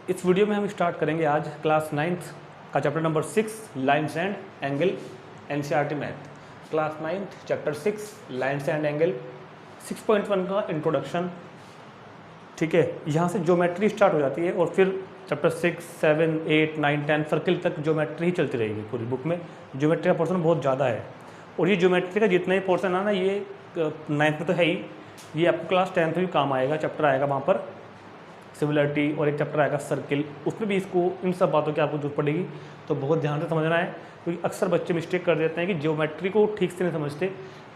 इस वीडियो में हम स्टार्ट करेंगे आज क्लास 9th का chapter number 6 lines and angle NCERT math. Class 9th chapter 6 lines and angle 6.1 का इंट्रोडक्शन। ठीक है, यहाँ से ज्योमेट्री स्टार्ट हो जाती है और फिर चैप्टर 6, 7, 8, 9, 10 सर्किल तक ज्योमेट्री ही चलती रहेगी। पूरी बुक में ज्योमेट्री का पोर्शन बहुत ज़्यादा है और ये ज्योमेट्री का जितना ही पोर्शन है ना, ये 9th में तो है ही, ये आपको क्लास 10th में भी काम आएगा। चैप्टर आएगा वहाँ पर सिमिलरिटी और एक चैप्टर आएगा सर्किल, उसमें भी इसको इन सब बातों की आपको जरूरत पड़ेगी। तो बहुत ध्यान से समझना है, क्योंकि अक्सर बच्चे मिस्टेक कर देते हैं कि ज्योमेट्री को ठीक से नहीं समझते,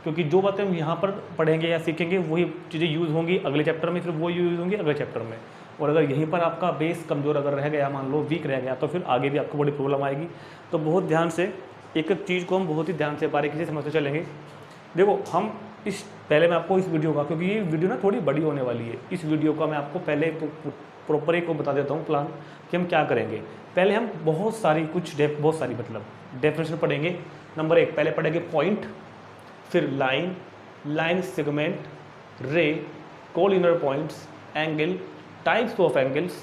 क्योंकि जो बातें हम यहाँ पर पढ़ेंगे या सीखेंगे वही चीज़ें यूज़ होंगी अगले चैप्टर में, फिर वो यूज़ होंगी अगले चैप्टर में। और अगर यहीं पर आपका बेस कमज़ोर अगर रह गया, मान लो वीक रह गया, तो फिर आगे भी आपको बड़ी प्रॉब्लम आएगी। तो बहुत ध्यान से एक एक चीज़ को हम बहुत ही ध्यान से बारीकी से समझते चलेंगे। देखो, हम इस पहले मैं आपको इस वीडियो का, क्योंकि ये वीडियो ना थोड़ी बड़ी होने वाली है, इस वीडियो का मैं आपको पहले प्रॉपर एक को बता देता हूँ प्लान कि हम क्या करेंगे। पहले हम बहुत सारी डेफिनेशन पढ़ेंगे। नंबर 1 पहले पढ़ेंगे पॉइंट, फिर line, line segment, ray, collinear points, angle, types of angles,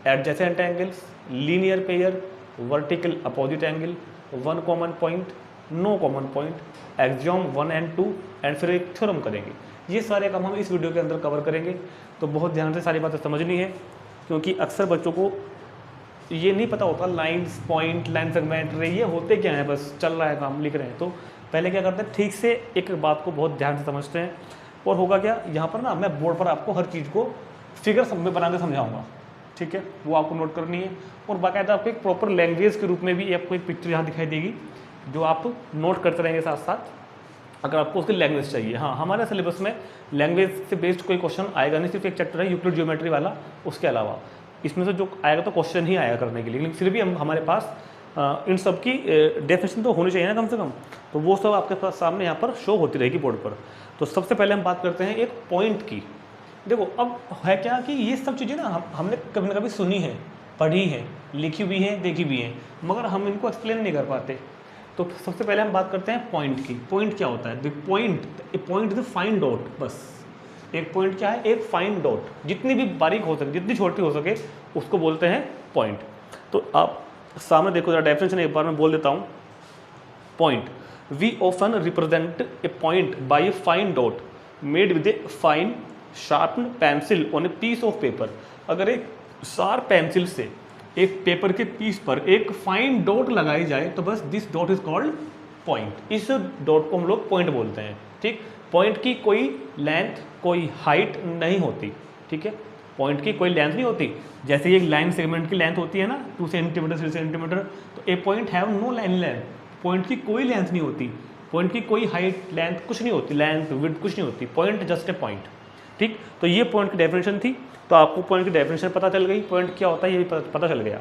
adjacent angles, linear pair, vertical opposite angle, one common point, no common point, axiom 1 and 2 and फिर एक थ्योरम करेंगे। ये सारे काम हम इस वीडियो के अंदर कवर करेंगे। तो बहुत ध्यान से सारी बातें समझनी है, क्योंकि अक्सर बच्चों को ये नहीं पता होता लाइन्स, पॉइंट, लाइन सेगमेंट, रे ये होते क्या हैं, बस चल रहा है काम, लिख रहे हैं। तो पहले क्या करते हैं, ठीक से एक बात को बहुत ध्यान से समझते हैं। और होगा क्या, यहाँ पर ना मैं बोर्ड पर आपको हर चीज़ को फिगर में बना के समझाऊंगा, ठीक है, वो आपको नोट करनी है। और बाकायदा आपको एक प्रॉपर लैंग्वेज के रूप में भी आपको एक पिक्चर यहाँ दिखाई देगी, जो आप नोट करते रहेंगे साथ साथ, अगर आपको उसकी लैंग्वेज चाहिए। हाँ, हमारे सिलेबस में लैंग्वेज से बेस्ड कोई क्वेश्चन आएगा नहीं, सिर्फ एक चैप्टर है यूक्लिड ज्योमेट्री वाला, उसके अलावा इसमें से जो आएगा तो क्वेश्चन ही आएगा करने के लिए। लेकिन फिर भी हमारे पास इन सब की डेफिनेशन तो होनी चाहिए ना कम से कम, तो वो सब आपके पास सामने यहाँ पर शो होती रहेगी बोर्ड पर। तो सबसे पहले हम बात करते हैं एक पॉइंट की। देखो, अब है क्या कि ये सब चीज़ें ना हमने कभी ना कभी सुनी है, पढ़ी है, लिखी भी है, देखी भी है, मगर हम इनको एक्सप्लेन नहीं कर पाते। तो सबसे पहले हम बात करते हैं पॉइंट की। पॉइंट क्या होता है? Point is a fine dot. बस एक पॉइंट क्या है? एक फाइन डॉट, जितनी भी बारीक हो सके, जितनी छोटी हो सके, उसको बोलते हैं पॉइंट। तो आप सामने देखो जरा, डेफिनेशन एक बार मैं बोल देता हूँ। Point, we often represent a point by a fine dot made with a fine sharpen pencil on a piece of paper. अगर एक शार्प पेंसिल से एक पेपर के पीस पर एक फाइन डॉट लगाई जाए तो बस this dot is called point. इस डॉट को हम लोग पॉइंट बोलते हैं। ठीक, पॉइंट की कोई लेंथ, कोई हाइट नहीं होती। ठीक है, पॉइंट की कोई लेंथ नहीं होती। जैसे ये लाइन सेगमेंट की लेंथ होती है ना 2 सेंटीमीटर 3 सेंटीमीटर, तो a point have no line length. Point की कोई लेंथ नहीं होती, पॉइंट की कोई हाइट, लेंथ कुछ नहीं होती, लेंथ विड्थ कुछ नहीं होती। Point just a point. ठीक, तो ये पॉइंट की डेफिनेशन थी। तो आपको पॉइंट की डेफिनेशन पता चल गई, पॉइंट क्या होता है ये भी पता चल गया।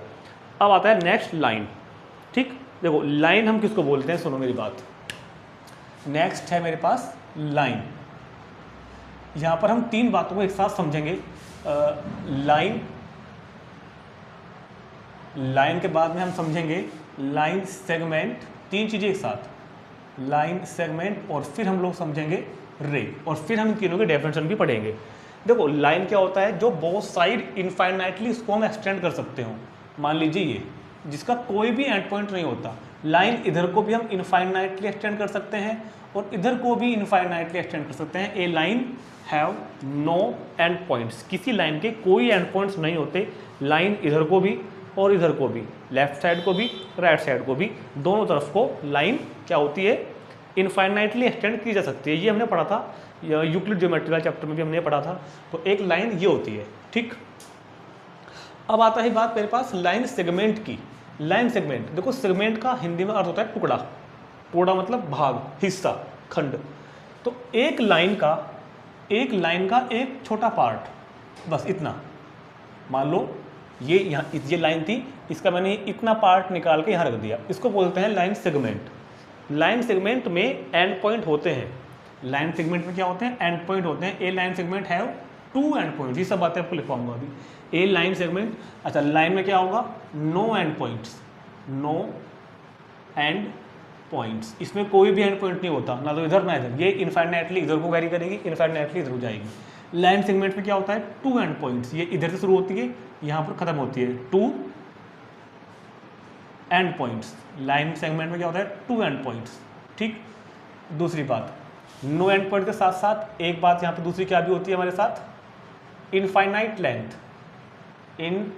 अब आता है नेक्स्ट लाइन। ठीक, देखो लाइन हम किसको बोलते हैं, सुनो मेरी बात। नेक्स्ट है मेरे पास लाइन। यहां पर हम 3 बातों को एक साथ समझेंगे। लाइन के बाद में हम समझेंगे लाइन सेगमेंट। 3 चीजें एक साथ, लाइन सेगमेंट, और फिर हम लोग समझेंगे रे, और फिर हम इन तीनों के डेफिनेशन भी पढ़ेंगे। देखो, लाइन क्या होता है? जो बोथ साइड इनफाइनाइटली इसको हम एक्सटेंड कर सकते हो। मान लीजिए ये, जिसका कोई भी एंड पॉइंट नहीं होता। लाइन इधर को भी हम इनफाइनाइटली एक्सटेंड कर सकते हैं और इधर को भी इनफाइनाइटली एक्सटेंड कर सकते हैं। A line have no end points. किसी लाइन के कोई एंड पॉइंट्स नहीं होते। लाइन इधर को भी और इधर को भी, लेफ्ट साइड को भी, राइट साइड को भी, दोनों तरफ को लाइन क्या होती है? इनफाइनाइटली एक्सटेंड की जा सकती है। ये हमने पढ़ा था यूक्लिड ज्योमेट्री का चैप्टर में भी हमने पढ़ा था। तो एक लाइन ये होती है। ठीक, अब आता है बात मेरे पास लाइन सेगमेंट की। लाइन सेगमेंट, देखो सेगमेंट का हिंदी में अर्थ होता है टुकड़ा। टुकड़ा मतलब भाग, हिस्सा, खंड। तो एक लाइन का एक छोटा पार्ट, बस इतना। मान लो ये लाइन थी, इसका मैंने इतना पार्ट निकाल के यहाँ रख दिया, इसको बोलते हैं लाइन सेगमेंट। लाइन सेगमेंट में एंड पॉइंट होते हैं। लाइन सेगमेंट में क्या होते हैं? एंड पॉइंट होते हैं। A line segment have 2 end points. ये सब बातें आपको लिखवाऊंगा अभी। ए लाइन सेगमेंट, अच्छा लाइन में क्या होगा? No end points, no end points. इसमें कोई भी एंड पॉइंट नहीं होता, ना तो इधर ना इधर। ये इनफाइनाइटली इधर को वैरी करेगी, इनफाइनाइटली इधर को जाएगी। लाइन सेगमेंट में क्या होता है, 2 एंड पॉइंट्स, ये इधर से शुरू होती है यहाँ पर खत्म होती है, 2 एंड पॉइंट्स। लाइन सेगमेंट में क्या होता है, 2 एंड पॉइंट्स। ठीक, दूसरी बात, नो एंड पॉइंट के साथ साथ एक बात यहाँ पे दूसरी क्या भी होती है हमारे साथ, इनफाइनाइट लेंथ।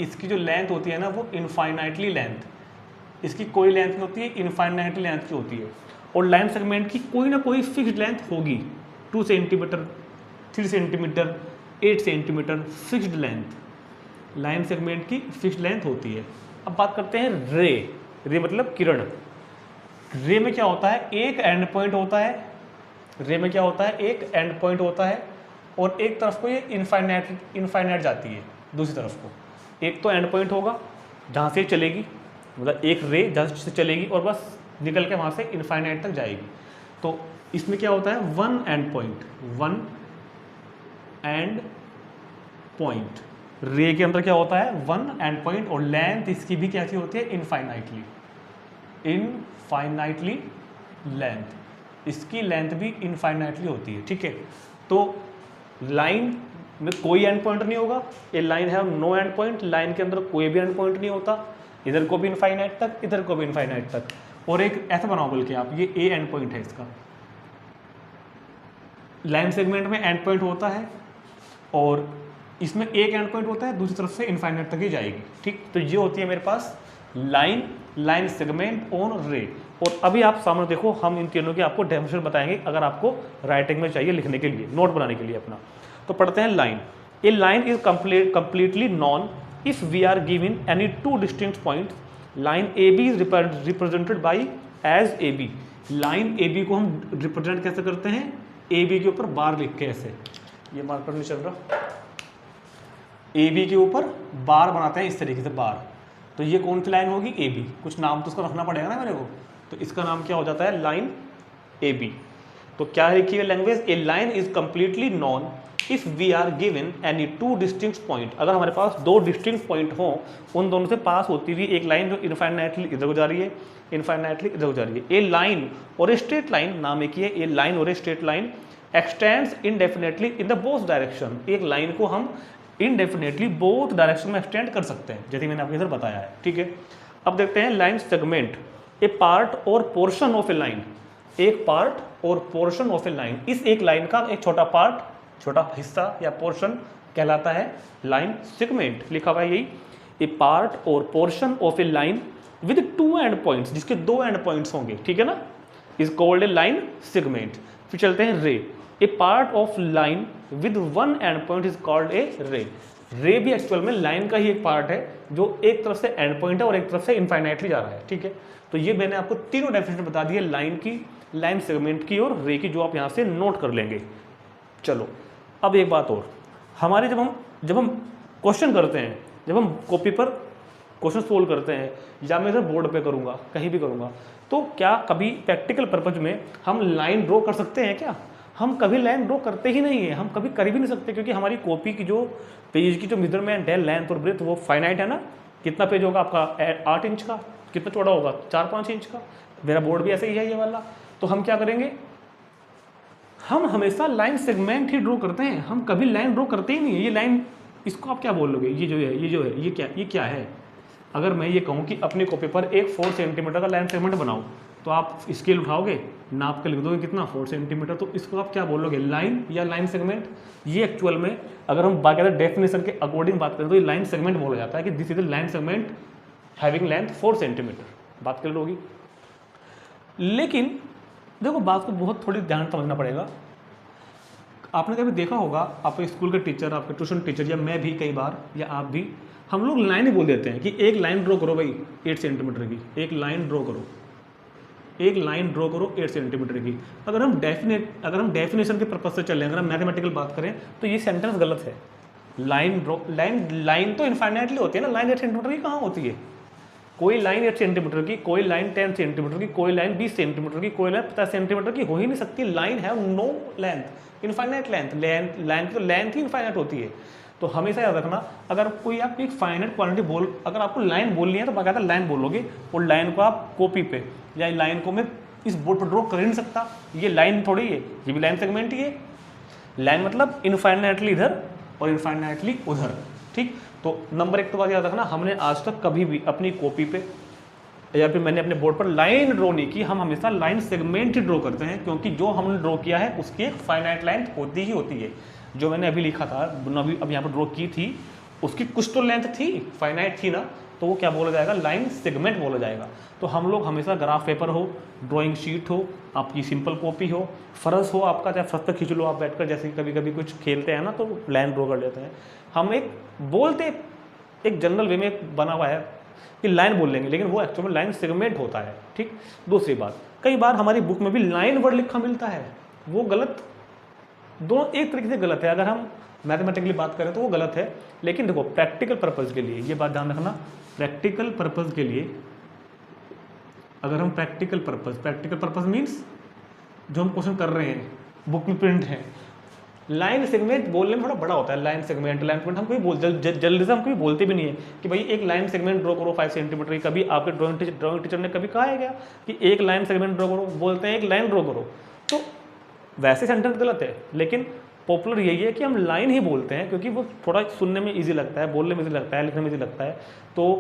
इसकी जो लेंथ होती है ना वो इनफाइनाइटली लेंथ, इसकी कोई लेंथ नहीं होती है, इनफाइनाइटली लेंथ की होती है। और लाइन सेगमेंट की कोई ना कोई फिक्स्ड लेंथ होगी, 2 centimetre, 3 centimetre, 8 centimetre, fixed length line segment की फिक्स्ड लेंथ होती है। अब बात करते हैं रे मतलब किरण। रे में क्या होता है, एक एंड पॉइंट होता है, रे में क्या होता है, एक एंड पॉइंट होता है और एक तरफ को ये इनफाइनाइट जाती है, दूसरी तरफ को एक तो एंड पॉइंट होगा जहाँ से चलेगी, मतलब एक रे जहाँ से चलेगी और बस निकल के वहाँ से इनफाइनाइट तक जाएगी। तो इसमें क्या होता है, 1 एंड पॉइंट। रे के अंदर क्या होता है, 1 एंड पॉइंट और लेंथ इसकी भी कैसी होती है, इनफाइनाइटली लेंथ, इसकी लेंथ भी इनफाइनाइटली होती है। ठीक है, तो लाइन में कोई एंड पॉइंट नहीं होगा, ये लाइन है नो एंड पॉइंट, लाइन के अंदर कोई भी एंड पॉइंट नहीं होता, इधर को भी इनफाइनाइट तक, इधर को भी इनफाइनाइट तक। और एक ऐसा बनाओ बल्कि आप, ये ए एंड पॉइंट है इसका, लाइन सेगमेंट में एंड पॉइंट होता है और इसमें एक एंड पॉइंट होता है, दूसरी तरफ से इनफाइनाइट तक ही जाएगी। ठीक, तो ये होती है मेरे पास लाइन सेगमेंट ऑन रे। और अभी आप सामने देखो, हम इन तीनों की आपको डेफिनेशन बताएंगे अगर आपको राइटिंग में चाहिए, लिखने के लिए, नोट बनाने के लिए अपना। तो पढ़ते हैं line. A line is completely known if we are given any 2 distinct points. Line AB is represented by as AB. Line AB को हम रिप्रेजेंट कैसे करते हैं, AB के ऊपर बार लिख के, ऐसे, ये मार्कर नहीं चल रहा, AB के ऊपर बार बनाते हैं इस तरीके से, बार। तो ये कौन सी लाइन होगी, AB। कुछ नाम तो उसका रखना पड़ेगा ना मेरे को, तो इसका नाम क्या हो जाता है, लाइन AB। तो क्या लिखी है language, a line is completely known if we are given any 2 distinct point. अगर हमारे पास 2 डिस्टिंक्ट पॉइंट हो, उन दोनों से पास होती हुई एक लाइन जो इनफाइनाइटली इधर को जा रही है, इनफाइनाइटली इधर को जा रही है। ए लाइन और ए स्ट्रेट लाइन, नाम एक ही है, ए लाइन और ए straight line x tends indefinitely in the both direction. एक लाइन को हम इनडेफिनेटली बोथ डायरेक्शन में एक्सटेंड कर सकते हैं, जैसे मैंने आपको इधर बताया है। ठीक है, अब देखते हैं लाइन सेगमेंट। ए पार्ट और पोर्शन ऑफ ए लाइन, एक पार्ट और पोर्शन ऑफ ए लाइन, इस एक लाइन का एक छोटा पार्ट, छोटा हिस्सा या पोर्शन कहलाता है लाइन सेगमेंट। लिखा हुआ है यही, ए पार्ट और portion of a line with 2 end points, जिसके 2 एंड पॉइंट्स होंगे, ठीक है ना, is called a line segment. फिर चलते हैं ray. A part of line with 1 end point is called a ray. Ray भी एक्चुअल में लाइन का ही एक पार्ट है जो एक तरफ से एंड पॉइंट है और एक तरफ से इनफाइनाइटली जा रहा है। ठीक है, तो ये मैंने आपको तीनों डेफिनेशन बता दी है, लाइन की, लाइन सेगमेंट की और रे की, जो आप यहाँ से नोट कर लेंगे। चलो, अब एक बात और, हमारे जब हम क्वेश्चन करते हैं, जब हम कॉपी पर क्वेश्चन सोल्व करते हैं, या मैं इधर बोर्ड पे करूँगा, कहीं भी करूँगा, तो क्या कभी प्रैक्टिकल पर्पज में हम लाइन ड्रॉ कर सकते हैं क्या? हम कभी लाइन ड्रॉ करते ही नहीं है, हम कभी कर भी नहीं सकते, क्योंकि हमारी कॉपी की जो पेज की जो मेजरमेंट है, लेंथ और ब्रेथ, वो फाइनाइट है ना। कितना पेज होगा आपका, 8 इंच का, कितना चौड़ा होगा, 4-5 इंच का। मेरा बोर्ड भी ऐसे ही है ये वाला। तो हम क्या करेंगे, हम हमेशा लाइन सेगमेंट ही ड्रॉ करते हैं, हम कभी लाइन ड्रॉ करते ही नहीं है। ये लाइन, इसको आप क्या बोल लोगे, ये जो है ये क्या है? अगर मैं ये कहूँ कि अपनी कॉपी पर एक 4 सेंटीमीटर का लाइन सेगमेंट बनाओ, तो आप स्केल उठाओगे, नाप के लिख दोगे कितना, 4 सेंटीमीटर, तो इसको आप क्या बोलोगे, लाइन या लाइन सेगमेंट? ये एक्चुअल में अगर हम बाकायदा डेफिनेशन के अकॉर्डिंग बात करें तो ये लाइन सेगमेंट बोला जाता है कि this is the line segment having length 4 centimetre. बात कर लोगी। लेकिन देखो, बात को बहुत थोड़ी ध्यान समझना पड़ेगा। आपने कभी देखा होगा, आपके स्कूल के टीचर, आपके ट्यूशन टीचर, या मैं भी कई बार, या आप भी, हम लोग लाइन ही बोल देते हैं कि एक लाइन ड्रॉ करो भाई 8 सेंटीमीटर की, एक लाइन ड्रॉ करो, एक लाइन ड्रॉ करो 8 सेंटीमीटर की। अगर हम डेफिनेशन के पर्पज से चलें, अगर हम मैथमेटिकल बात करें, तो ये सेंटेंस गलत है। लाइन तो इनफाइनाइटली होती है ना, लाइन 8 सेंटीमीटर की कहाँ होती है? कोई लाइन 8 सेंटीमीटर की, कोई लाइन 10 सेंटीमीटर की, कोई लाइन 20 सेंटीमीटर की, कोई लाइन 50 सेंटीमीटर की हो ही नहीं सकती। लाइन है no length, infinite length. Line की तो लेंथ ही इनफाइनाइट होती है। तो हमेशा याद रखना, अगर कोई आप एक फाइनाइट क्वांटिटी अगर आपको लाइन बोलनी है तो बाकायदा लाइन बोलोगे, और लाइन को आप कॉपी पे, या लाइन को मैं इस बोर्ड पर ड्रॉ कर ही नहीं सकता, ये लाइन थोड़ी है, ये भी लाइन सेगमेंट ही है। लाइन मतलब इनफाइनाइटली इधर और इनफाइनाइटली उधर, ठीक। तो नंबर एक तो बात याद रखना, हमने आज तक कभी भी अपनी कॉपी पे या फिर मैंने अपने बोर्ड पर लाइन ड्रॉ नहीं की, हम हमेशा लाइन सेगमेंट ही ड्रॉ करते हैं, क्योंकि जो हमने ड्रॉ किया है उसकी एक फाइनाइट लेंथ होती ही होती है। जो मैंने अभी लिखा था, अब यहाँ पर ड्रॉ की थी, उसकी कुछ तो लेंथ थी, फाइनाइट थी ना, तो वो क्या बोला जाएगा, लाइन सेगमेंट बोला जाएगा। तो हम लोग हमेशा ग्राफ पेपर हो, ड्राइंग शीट हो, आपकी सिंपल कॉपी हो, फर्श हो आपका, चाहे फर्श पर खींच लो आप बैठकर, जैसे कभी कभी कुछ खेलते हैं ना तो लाइन ड्रॉ कर लेते हैं। हम एक बोलते एक जनरल वे में बना हुआ है कि लाइन बोल लेंगे, लेकिन वो एक्चुअल में लाइन सेगमेंट होता है, ठीक। दूसरी बात, कई बार हमारी बुक में भी लाइन वर्ड लिखा मिलता है, वो गलत, दोनों एक तरीके से गलत है। अगर हम मैथमेटिकली बात करें तो वो गलत है, लेकिन देखो प्रैक्टिकल पर्पज़ के लिए ये बात ध्यान रखना, प्रैक्टिकल पर्पज़ के लिए अगर हम प्रैक्टिकल पर्पज़ मीन्स जो हम क्वेश्चन कर रहे हैं बुक में प्रिंट है, लाइन सेगमेंट बोलने में थोड़ा बड़ा होता है। लाइन सेगमेंट हम कोई जल्दी से हम कोई बोलते भी नहीं है कि भाई एक लाइन सेगमेंट ड्रॉ करो 5 सेंटीमीटर की। कभी आपके ड्राइंग टीचर ने कभी कहा है क्या कि एक लाइन सेगमेंट ड्रॉ करो, बोलते हैं एक लाइन ड्रॉ करो, तो वैसे सेंटेंस गलत है। लेकिन पॉपुलर यही है कि हम लाइन ही बोलते हैं, क्योंकि वो थोड़ा सुनने में ईजी लगता है, बोलने में ईजी लगता है, लिखने में ईजी लगता है। तो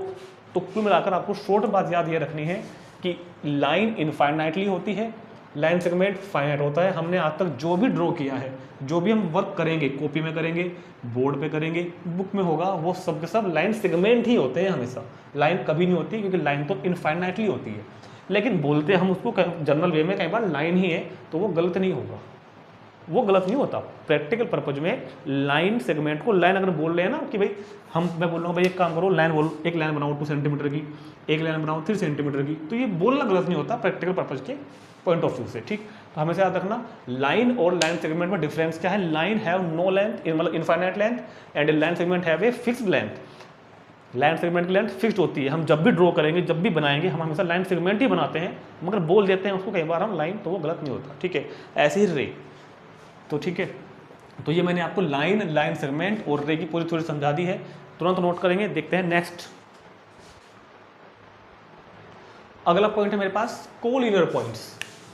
कुल मिलाकर आपको शॉर्ट बात याद ये रखनी है कि लाइन इनफाइनाइटली होती है, लाइन सेगमेंट फाइनाइट होता है। हमने आज तक जो भी ड्रॉ किया है, जो भी हम वर्क करेंगे, कॉपी में करेंगे, बोर्ड पे करेंगे, बुक में होगा, वो सब के सब लाइन सेगमेंट ही होते हैं हमेशा। लाइन कभी नहीं होती, क्योंकि लाइन तो इनफाइनाइटली होती है, लेकिन बोलते हम उसको जनरल वे में कई बार लाइन ही है, तो वो गलत नहीं होगा, वो गलत नहीं होता। प्रैक्टिकल पर्पज में लाइन सेगमेंट को लाइन अगर बोल रहे हैं ना कि भाई मैं बोल रहा हूँ भाई एक काम करो, एक लाइन बनाओ 2 सेंटीमीटर की, एक लाइन बनाओ 3 सेंटीमीटर की, तो ये बोलना गलत नहीं होता प्रैक्टिकल पर्पज के पॉइंट ऑफ व्यू से, ठीक। तो हमेशा याद रखना लाइन और लाइन सेगमेंट में डिफरेंस क्या है। लाइन हैव नो लेंथ, मतलब infinite length, and line segment have a fixed length. Line segment की लेंथ फिक्स्ड होती है, हम जब भी ड्रॉ करेंगे, जब भी बनाएंगे, हम हमेशा लाइन सेगमेंट ही बनाते हैं, मगर बोल देते हैं उसको कई बार हम लाइन, तो वो गलत नहीं होता, ठीक है। ऐसे ही रे, तो ठीक है, तो ये मैंने आपको लाइन सेगमेंट और रे की पूरी थोड़ी समझा दी है। तुरंत नोट करेंगे, देखते हैं नेक्स्ट। अगला पॉइंट है मेरे पास कोलिनियर पॉइंट्स।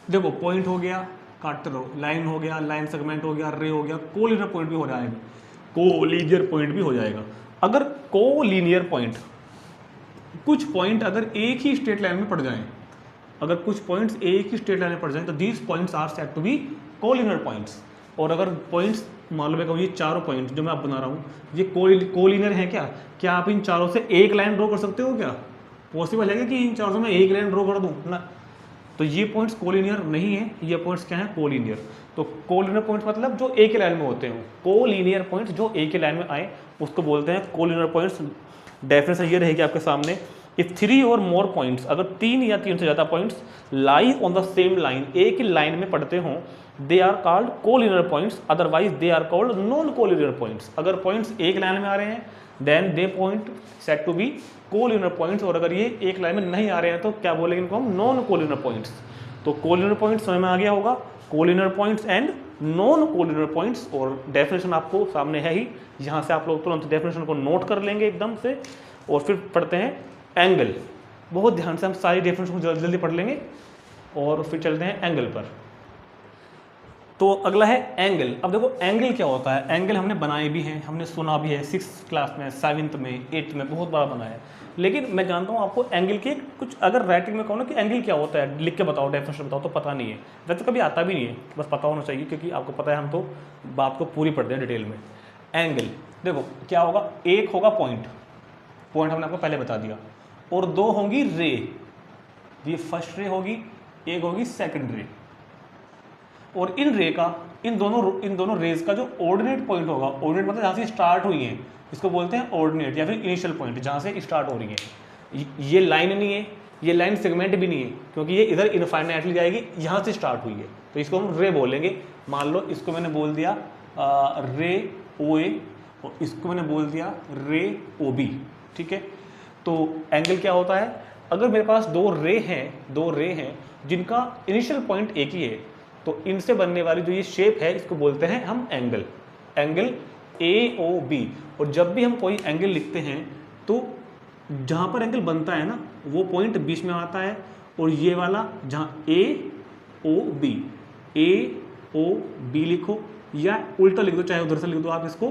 देखो पॉइंट हो गया, काटते रहो, लाइन हो गया, लाइन सेगमेंट हो गया, रे हो गया, कोलिनियर पॉइंट भी हो जाएगा, कोलिनियर पॉइंट भी हो जाएगा। अगर कोलिनियर पॉइंट, कुछ पॉइंट अगर एक ही स्ट्रेट लाइन में पड़ जाएं, अगर कुछ पॉइंट्स एक ही स्ट्रेट लाइन में पड़ जाएं, तो these points are said to be collinear points. और अगर पॉइंट्स मालूम है, ये चारों पॉइंट्स जो मैं आप बना रहा हूँ, ये कोलिनियर है क्या आप इन चारों से एक लाइन ड्रॉ कर सकते हो? क्या पॉसिबल है कि इन चारों से मैं एक लाइन ड्रॉ कर दूँ ना? तो ये पॉइंट्स कोलिनियर नहीं है, ये पॉइंट्स क्या है, कोलिनियर। तो कोलिनियर पॉइंट्स मतलब जो एक ही लाइन में होते हैं, कोलिनियर पॉइंट्स जो एक ही लाइन में आए उसको बोलते हैं कोलिनियर पॉइंट्स। डेफिनेशन ये रहेगी आपके सामने, इफ 3 और मोर पॉइंट्स, अगर 3 या 3 से ज़्यादा points lie on the same line, एक ही लाइन में पड़ते हों, they are called collinear points, otherwise they are called non collinear points. अगर पॉइंट्स एक लाइन में आ रहे हैं then they point said to be collinear points, और अगर ये एक लाइन में नहीं आ रहे हैं तो क्या बोलेंगे इनको हम, नॉन कोलिनियर पॉइंट्स। तो कोलिनियर पॉइंट्स समझ में आ गया होगा, collinear points and non collinear points, और डेफिनेशन आपको सामने है ही, यहाँ से आप लोग तुरंत डेफिनेशन को नोट कर लेंगे एकदम से। और फिर पढ़ते हैं एंगल, बहुत ध्यान से हम सारी डेफिनेशन को जल्दी जल्दी पढ़ लेंगे और फिर चलते हैं एंगल पर। तो अगला है एंगल। अब देखो एंगल क्या होता है, एंगल हमने बनाए भी हैं, हमने सुना भी है 6th क्लास में, 7th में, 8th में बहुत बार बनाया है, लेकिन मैं जानता हूँ आपको एंगल के कुछ, अगर राइटिंग में कहो ना कि एंगल क्या होता है, लिख के बताओ, डेफिनेशन बताओ, तो पता नहीं है। वैसे कभी आता भी नहीं है, बस पता होना चाहिए, क्योंकि आपको पता है हम तो बात को पूरी पढ़ते हैं डिटेल में। एंगल देखो क्या होगा, एक होगा पॉइंट हमने आपको पहले बता दिया, और 2 होंगी रे, ये फर्स्ट रे होगी, एक होगी सेकंड रे, और इन रे का, इन दोनों रेज का जो ऑर्डिनेट पॉइंट होगा, ऑर्डिनेट मतलब जहाँ से स्टार्ट हुई है, इसको बोलते हैं ऑर्डिनेट या फिर इनिशियल पॉइंट, जहाँ से स्टार्ट हो रही है। ये लाइन नहीं है, ये लाइन सेगमेंट भी नहीं है, क्योंकि ये इधर इनफाइनाइटली जाएगी, यहाँ से स्टार्ट हुई है, तो इसको हम रे बोलेंगे। मान लो इसको मैंने बोल दिया रे ओ ए, और इसको मैंने बोल दिया रे ओ बी, ठीक है। तो एंगल क्या होता है, अगर मेरे पास दो रे हैं जिनका इनिशियल पॉइंट एक ही है, तो इनसे बनने वाली जो ये शेप है इसको बोलते हैं हम एंगल ए ओ बी। और जब भी हम कोई एंगल लिखते हैं तो जहाँ पर एंगल बनता है ना, वो पॉइंट बीच में आता है, और ये वाला जहाँ ए ओ बी लिखो, या उल्टा लिख दो, चाहे उधर से लिख दो आप इसको,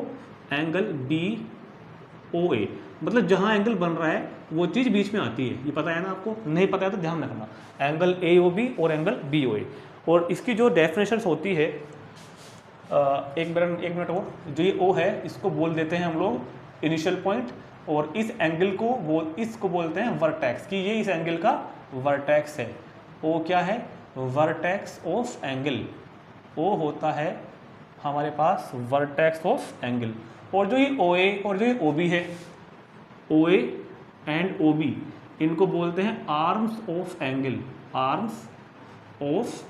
एंगल BOA, मतलब जहां एंगल बन रहा है वो चीज बीच में आती है। ये पता है ना आपको? नहीं पता है तो ध्यान रखना, एंगल AOB और एंगल BOA। और इसकी जो डेफिनेशन होती है, एक मिनट और, जो ये O है इसको बोल देते हैं हम लोग इनिशियल पॉइंट, और इस एंगल को इसको बोलते हैं वर्टेक्स, कि ये इस एंगल का वर्टेक्स है। O क्या है? Vertex of angle. O होता है हमारे पास वर्टेक्स ऑफ एंगल। और जो ये OA और जो ये OB है, OA एंड OB, इनको बोलते हैं arms of angle. Arms of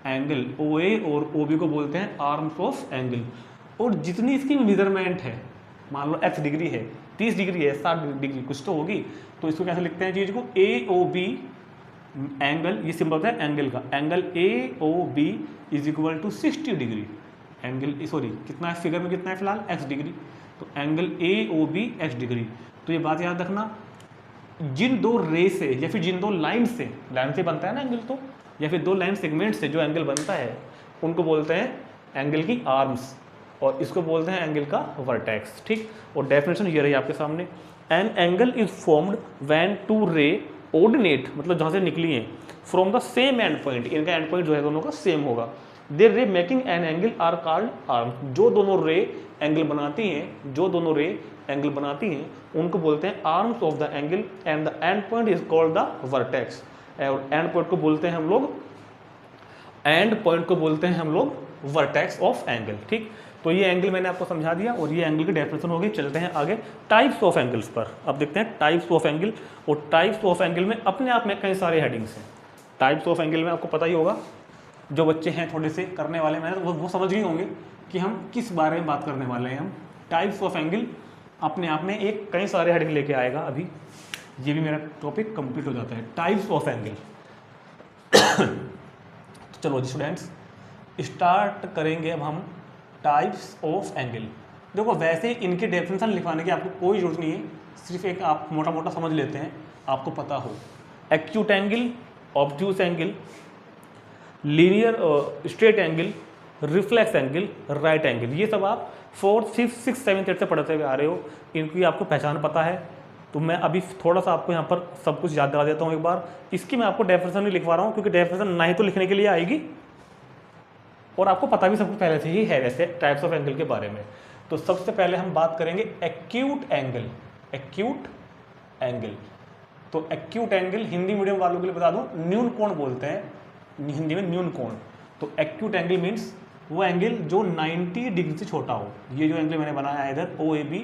angle, OA और OB को बोलते हैं आर्म्स ऑफ एंगल। और जितनी इसकी मेजरमेंट है, मान लो x डिग्री है, 30 डिग्री है, 60 डिग्री कुछ तो होगी, तो इसको कैसे लिखते हैं चीज को? AOB एंगल, ये सिंबल होता है एंगल का, angle AOB is equal to 60 degree. Angle sorry कितना है फिगर में, कितना है फिलहाल? x डिग्री, तो एंगल AOB x डिग्री। तो ये बात याद रखना, जिन दो रे से या फिर जिन दो लाइन से बनता है ना एंगल, तो या फिर दो लाइन सेगमेंट से जो एंगल बनता है उनको बोलते हैं एंगल की आर्म्स, और इसको बोलते हैं एंगल का वर्टेक्स। ठीक, और डेफिनेशन ये रही आपके सामने, an angle is formed when two ray originate, मतलब जहाँ से निकली हैं, from the same end point, इनका एंड पॉइंट जो है दोनों का सेम होगा। There ray making an angle are called arm, जो दोनों रे एंगल बनाती हैं, जो दोनों रे एंगल बनाती हैं उनको बोलते हैं arms of the angle, and the end point is called the vertex. और एंड पॉइंट को बोलते हैं हम लोग वर्टेक्स ऑफ एंगल। ठीक, तो ये एंगल मैंने आपको समझा दिया और ये एंगल की डेफिनेशन हो गई। चलते हैं आगे टाइप्स ऑफ एंगल्स पर। अब देखते हैं टाइप्स ऑफ एंगल, और टाइप्स ऑफ एंगल में अपने आप में कई सारे हेडिंग्स हैं। टाइप्स ऑफ एंगल में आपको पता ही होगा, जो बच्चे हैं थोड़े से करने वाले में वो समझ ही होंगे कि हम किस बारे में बात करने वाले हैं। हम टाइप्स ऑफ एंगल अपने आप में एक कई सारे हेडिंग लेके आएगा। अभी ये भी मेरा टॉपिक कंप्लीट हो जाता है, टाइप्स ऑफ एंगल। चलो जी स्टूडेंट्स, स्टार्ट करेंगे अब हम टाइप्स ऑफ एंगल। देखो वैसे इनकी डेफिनेशन लिखवाने की आपको कोई जरूरत नहीं है, सिर्फ एक आप मोटा मोटा समझ लेते हैं, आपको पता हो। Acute angle, obtuse angle, linear straight angle, reflex angle, right angle, ये सब आप 4th, 5th, 6th, 7th, 8th से पढ़ते हुए आ रहे हो। इनकी आपको पहचान पता है, तो मैं अभी थोड़ा सा आपको यहाँ पर सब कुछ याद करा देता हूँ एक बार। इसकी मैं आपको डेफिनेशन नहीं लिखवा रहा हूँ, क्योंकि डेफिनेशन ना ही तो लिखने के लिए आएगी और आपको पता भी सब कुछ पहले से ही है वैसे टाइप्स ऑफ एंगल के बारे में। तो सबसे पहले हम बात करेंगे एक्यूट एंगल। एक्यूट एंगल, तो एक्यूट एंगल हिंदी मीडियम वालों के लिए बता दूं, न्यून कोण बोलते हैं हिंदी में, न्यून कोण। तो एक्यूट एंगल मीन्स वो एंगल जो 90 डिग्री से छोटा हो। ये जो एंगल मैंने बनाया है इधर OAB,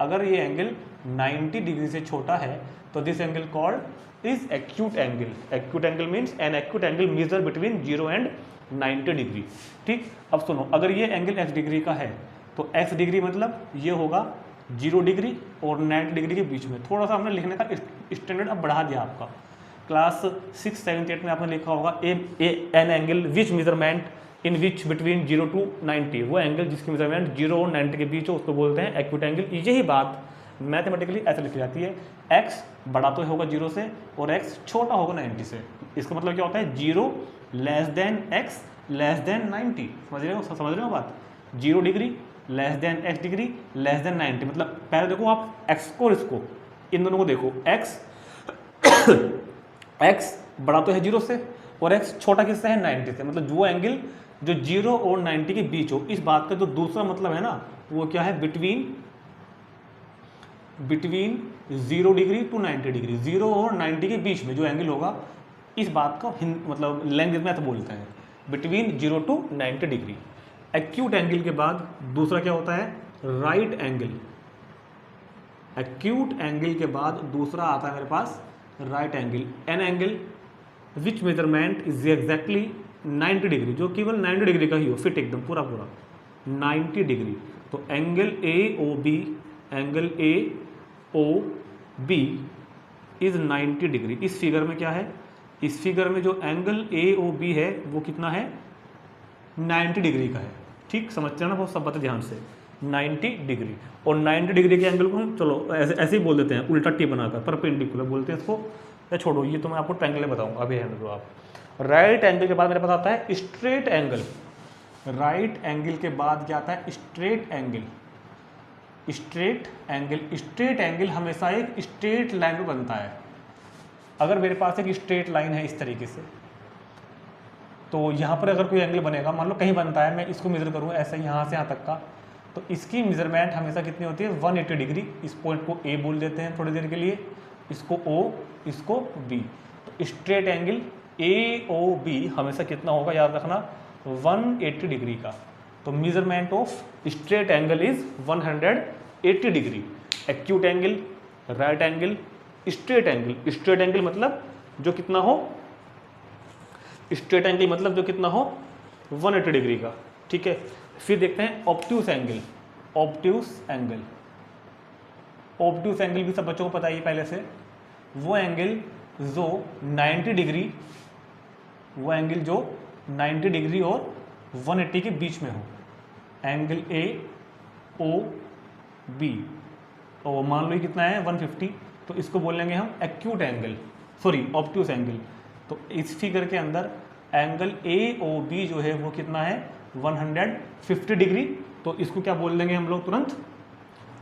अगर ये एंगल 90 डिग्री से छोटा है तो this angle called is acute angle. Acute angle means an acute angle measure between 0 and 90 degree. ठीक, अब सुनो, अगर ये एंगल x डिग्री का है तो x डिग्री मतलब ये होगा 0 डिग्री और 90 डिग्री के बीच में। थोड़ा सा हमने लिखने का स्टैंडर्ड अब बढ़ा दिया आपका। क्लास 6, 7, 8 में आपने लिखा होगा N angle which measurement in which between 0 to 90, वो एंगल जिसकी मेजरमेंट 0 और 90 के बीच हो उसको बोलते हैं एक्यूट एंगल। यही बात मैथमेटिकली ऐसे लिखी जाती है, x बड़ा तो होगा 0 से और x छोटा होगा 90 से। इसका मतलब क्या होता है, 0 less than x less than 90। समझ रहे हो बात? 0 degree less than x degree less than 90, मतलब पहले देखो आप x को और इसको, इन दोनों को देखो, x बड़ा तो है 0 से और x छोटा किससे है, 90 से। मतलब जो एंगल जो 0 और 90 के बीच हो, इस बात का जो दूसरा मतलब है ना, वो क्या है, बिटवीन 0 डिग्री टू 90 डिग्री, 0 और 90 के बीच में जो एंगल होगा, इस बात का मतलब लैंग्वेज में तो बोलते हैं between 0 to 90 degree. Acute angle के बाद दूसरा क्या होता है, राइट एंगल। एक्यूट एंगल के बाद दूसरा आता है मेरे पास right angle. An angle which measurement is exactly 90 degree, जो केवल 90 डिग्री का ही हो, फिट एकदम पूरा 90 डिग्री। तो angle AOB, angle AOB is 90 degree. इस फिगर में क्या है, इस फिगर में जो एंगल AOB है वो कितना है, 90 डिग्री का है। ठीक, समझते हैं ना, बहुत सब बातें ध्यान से, 90 डिग्री। और 90 डिग्री के एंगल को हम चलो ऐसे ही बोल देते हैं, उल्टा टी बनाकर, परपेंडिकुलर बोलते हैं इसको। या छोड़ो, ये तो मैं आपको ट्रायंगल बताऊंगा, अभी रहने दो आप। राइट एंगल के बाद मेरे पास आता है स्ट्रेट एंगल। राइट एंगल के बाद क्या आता है? Straight angle. Straight angle, straight angle हमेशा एक स्ट्रेट लाइन में बनता है। अगर मेरे पास एक स्ट्रेट लाइन है इस तरीके से, तो यहाँ पर अगर कोई एंगल बनेगा, मान लो कहीं बनता है, मैं इसको मेजर करूँ ऐसे यहाँ से यहाँ तक का, तो इसकी मेजरमेंट हमेशा कितनी होती है? 180 डिग्री। इस पॉइंट को ए बोल देते हैं थोड़ी देर के लिए, इसको ओ, इसको बी। तो straight angle A O B हमेशा कितना होगा, याद रखना, 180 डिग्री का। तो measurement of straight angle is 180 degree. Acute angle, right angle, straight angle. Straight angle मतलब जो कितना हो, स्ट्रेट एंगल मतलब जो कितना हो, 180 डिग्री का। ठीक है, फिर देखते हैं obtuse angle. Obtuse angle, obtuse angle भी सब बच्चों को पता ही पहले से, वो एंगल जो 90 डिग्री, वो एंगल जो 90 डिग्री और 180 के बीच में हो। एंगल ए ओ बी, और मान लो ये कितना है 150, तो इसको बोलेंगे हम acute angle, sorry obtuse angle. तो इस फिगर के अंदर एंगल ए ओ बी जो है वो कितना है, 150 डिग्री। तो इसको क्या बोल देंगे हम लोग तुरंत?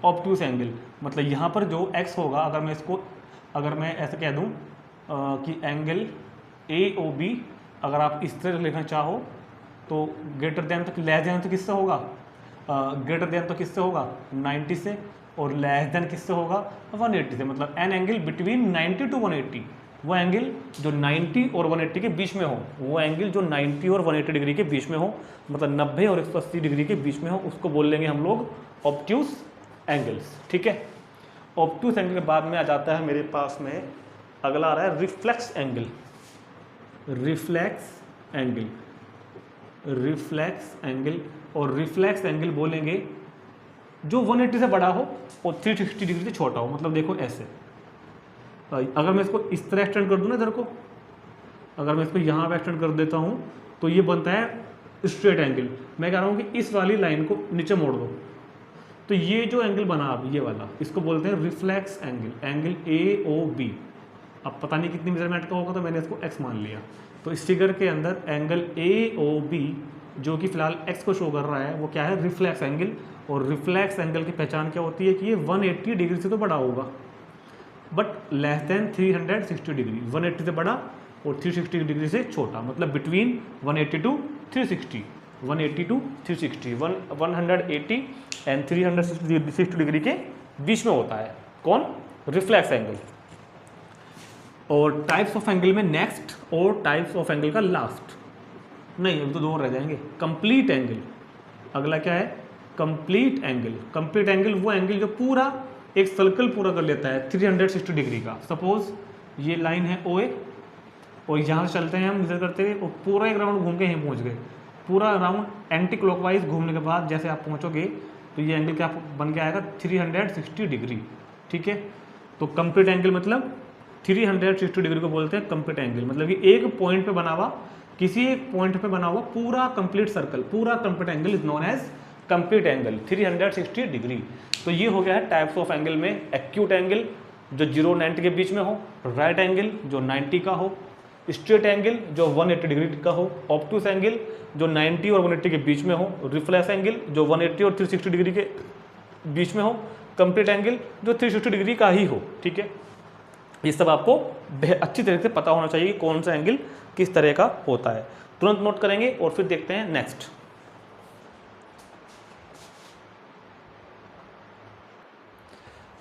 Obtuse angle. मतलब यहाँ पर जो x होगा, अगर मैं इसको, अगर मैं ऐसे कह दूँ कि एंगल ए ओ बी, अगर आप इस तरह लिखना चाहो तो ग्रेटर देन तो लेस देन तो किससे होगा, ग्रेटर देन तो किससे होगा, 90 से, और लेस देन किससे होगा, 180 से। मतलब एन एंगल बिटवीन 90 टू 180, वो एंगल जो 90 और 180 के बीच में हो, वो एंगल जो 90 और 180 डिग्री के बीच में हो, मतलब 90 और 180 डिग्री के बीच में हो, उसको बोल लेंगे हम लोग ऑब्ट्यूस एंगल्स। ठीक है, ऑब्ट्यूस एंगल के बाद में आ जाता है मेरे पास में, अगला आ रहा है reflex angle. Reflex angle, reflex angle, और रिफ्लेक्स एंगल बोलेंगे जो 180 से बड़ा हो और 360 डिग्री से छोटा हो। मतलब देखो ऐसे, अगर मैं इसको इस तरह एक्सटेंड कर दूँ ना इधर को, अगर मैं इसको यहाँ पे एक्सटेंड कर देता हूँ तो ये बनता है स्ट्रेट एंगल। मैं कह रहा हूँ कि इस वाली लाइन को नीचे मोड़ दो, तो ये जो एंगल बना अब ये वाला, इसको बोलते हैं reflex angle. Angle A O B, अब पता नहीं कितनी मेजरमेंट का होगा, तो मैंने इसको x मान लिया। तो इस फिगर के अंदर एंगल ए ओ बी जो कि फिलहाल x को शो कर रहा है, वो क्या है, रिफ्लेक्स एंगल। और रिफ्लेक्स एंगल की पहचान क्या होती है कि ये 180 डिग्री से तो बड़ा होगा, बट लेस देन 360 डिग्री। 180 से बड़ा और 360 डिग्री से छोटा, मतलब between 180 to 360, 180 to 360, 180 and 360 degree के बीच में होता है। कौन? Reflex angle. और टाइप्स ऑफ एंगल में नेक्स्ट, और टाइप्स ऑफ एंगल का लास्ट, नहीं अभी तो दो रह जाएंगे। कंप्लीट एंगल, अगला क्या है, कंप्लीट एंगल। कंप्लीट एंगल वो एंगल जो पूरा एक सर्कल पूरा कर लेता है 360 डिग्री का। सपोज ये लाइन है ओ ए, और यहाँ से चलते हैं हम इधर करते हुए, और पूरा एक राउंड घूम के यहीं पहुँच गए। पूरा राउंड एंटी क्लॉकवाइज घूमने के बाद जैसे आप पहुँचोगे तो ये एंगल क्या बन के आएगा, 360 डिग्री। ठीक है, तो कंप्लीट एंगल मतलब 360 डिग्री को बोलते हैं कंप्लीट एंगल। मतलब कि एक पॉइंट पे बना हुआ, किसी एक पॉइंट पे बना हुआ पूरा कंप्लीट सर्कल, पूरा complete angle is known as complete angle, 360 degree. तो ये हो गया है टाइप्स ऑफ एंगल में। एक्यूट एंगल जो 0 और 90 के बीच में हो, राइट एंगल जो 90 का हो, स्ट्रेट एंगल जो 180 डिग्री का हो, ऑब्ट्यूस एंगल जो 90 और 180 के बीच में हो, रिफ्लेक्स एंगल जो 180 और 360 डिग्री के बीच में हो, कंप्लीट एंगल जो 360 डिग्री का ही हो। ठीक है, ये सब आपको अच्छी तरह से पता होना चाहिए कि कौन सा एंगल किस तरह का होता है। तुरंत नोट करेंगे और फिर देखते हैं नेक्स्ट।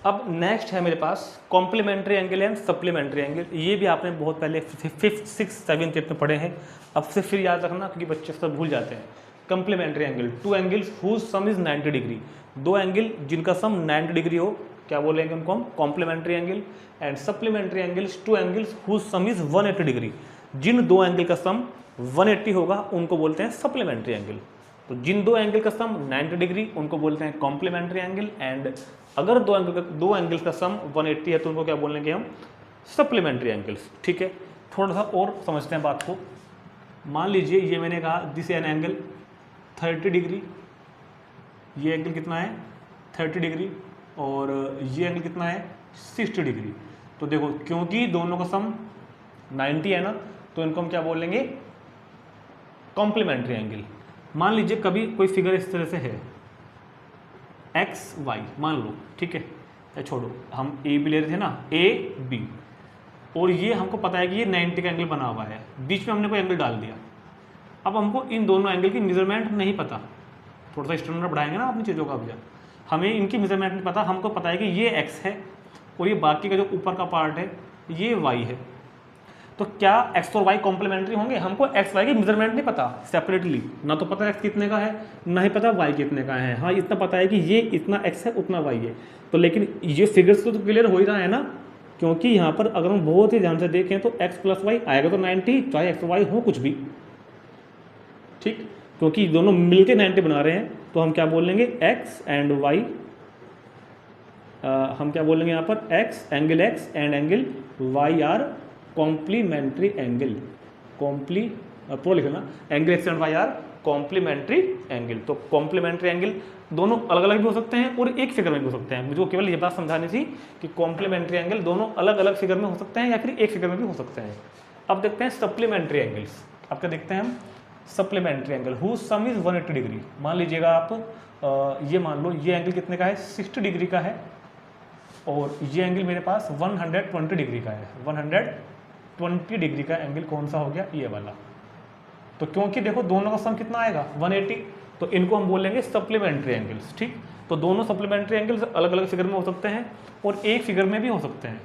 अब नेक्स्ट है मेरे पास complementary angle and supplementary angle. ये भी आपने बहुत पहले 5th 6th 7th 8th में पढ़े हैं, अब से फिर याद रखना क्योंकि बच्चे सब भूल जाते हैं। Complementary angle, two angles whose sum is 90 degree, दो एंगल जिनका सम 90 डिग्री हो, क्या बोलेंगे उनको हम, complementary angle. And supplementary angles, two angles whose sum is 180 degree, जिन दो एंगल का सम 180 होगा उनको बोलते हैं सप्लीमेंट्री एंगल। तो जिन दो एंगल का सम 90 डिग्री उनको बोलते हैं कॉम्प्लीमेंट्री एंगल। एंड अगर दो एंगल का सम 180 है तो उनको क्या बोलेंगे हम, सप्लीमेंट्री एंगल्स। ठीक है, थोड़ा सा और समझते हैं बात को। मान लीजिए ये मैंने कहा दिस एन एंगल 30 डिग्री, ये एंगल कितना है 30 डिग्री, और ये एंगल कितना है 60 डिग्री। तो देखो क्योंकि दोनों का सम 90 है ना, तो इनको हम क्या बोलेंगे, कॉम्प्लीमेंट्री एंगल। मान लीजिए कभी कोई फिगर इस तरह से है एक्स वाई मान लो, ठीक है, या छोड़ो, हम ए भी ले रहे थे ना, ए बी, और ये हमको पता है कि ये 90 का एंगल बना हुआ है, बीच में हमने कोई एंगल डाल दिया। अब हमको इन दोनों एंगल की मेजरमेंट नहीं पता, थोड़ा सा स्टैंडर्ड बढ़ाएंगे ना अपनी चीज़ों का भैया, हमें इनकी मेजरमेंट नहीं पता, हमको पता है कि ये एक्स है और ये बाकी का जो ऊपर का पार्ट है ये वाई है। तो क्या एक्स और वाई कॉम्प्लीमेंट्री होंगे? हमको एक्स वाई की मेजरमेंट नहीं पता सेपरेटली, ना तो पता एक्स कितने का है ना ही पता वाई कितने का है। हाँ, इतना पता है कि ये इतना एक्स है उतना वाई है। तो लेकिन ये फिगर्स तो क्लियर हो ही रहा है ना, क्योंकि यहाँ पर अगर हम बहुत ही ध्यान से देखें तो एक्स प्लस वाई आएगा तो 90, चाहे एक्स वाई हो कुछ भी, ठीक, क्योंकि दोनों मिलके 90 बना रहे हैं। तो हम क्या बोलेंगे, एक्स एंड वाई, हम क्या बोलेंगे यहाँ पर, x and angle y are complementary angle, प्रो लिखना, angle x and y are complementary angle. तो कॉम्प्लीमेंट्री एंगल दोनों अलग अलग भी हो सकते हैं और एक फिगर में भी हो सकते हैं। मुझे केवल ये बात समझानी थी कि कॉम्प्लीमेंट्री एंगल दोनों अलग अलग फिगर में हो सकते हैं या फिर एक फिगर में भी हो सकते हैं। अब देखते हैं सप्लीमेंट्री एंगल्स। अब क्या देखते हैं हम, supplementary angle whose sum is 180 degree. मान लीजिएगा आप ये मान लो ये एंगल कितने का है, 60 डिग्री का है, और ये एंगल मेरे पास 120 डिग्री का है। 120 डिग्री का एंगल कौन सा हो गया, ये वाला। तो क्योंकि देखो दोनों का सम कितना आएगा 180, तो इनको हम बोलेंगे सप्लीमेंट्री एंगल्स, ठीक। तो दोनों सप्लीमेंट्री एंगल्स अलग अलग फिगर में हो सकते हैं और एक फिगर में भी हो सकते हैं।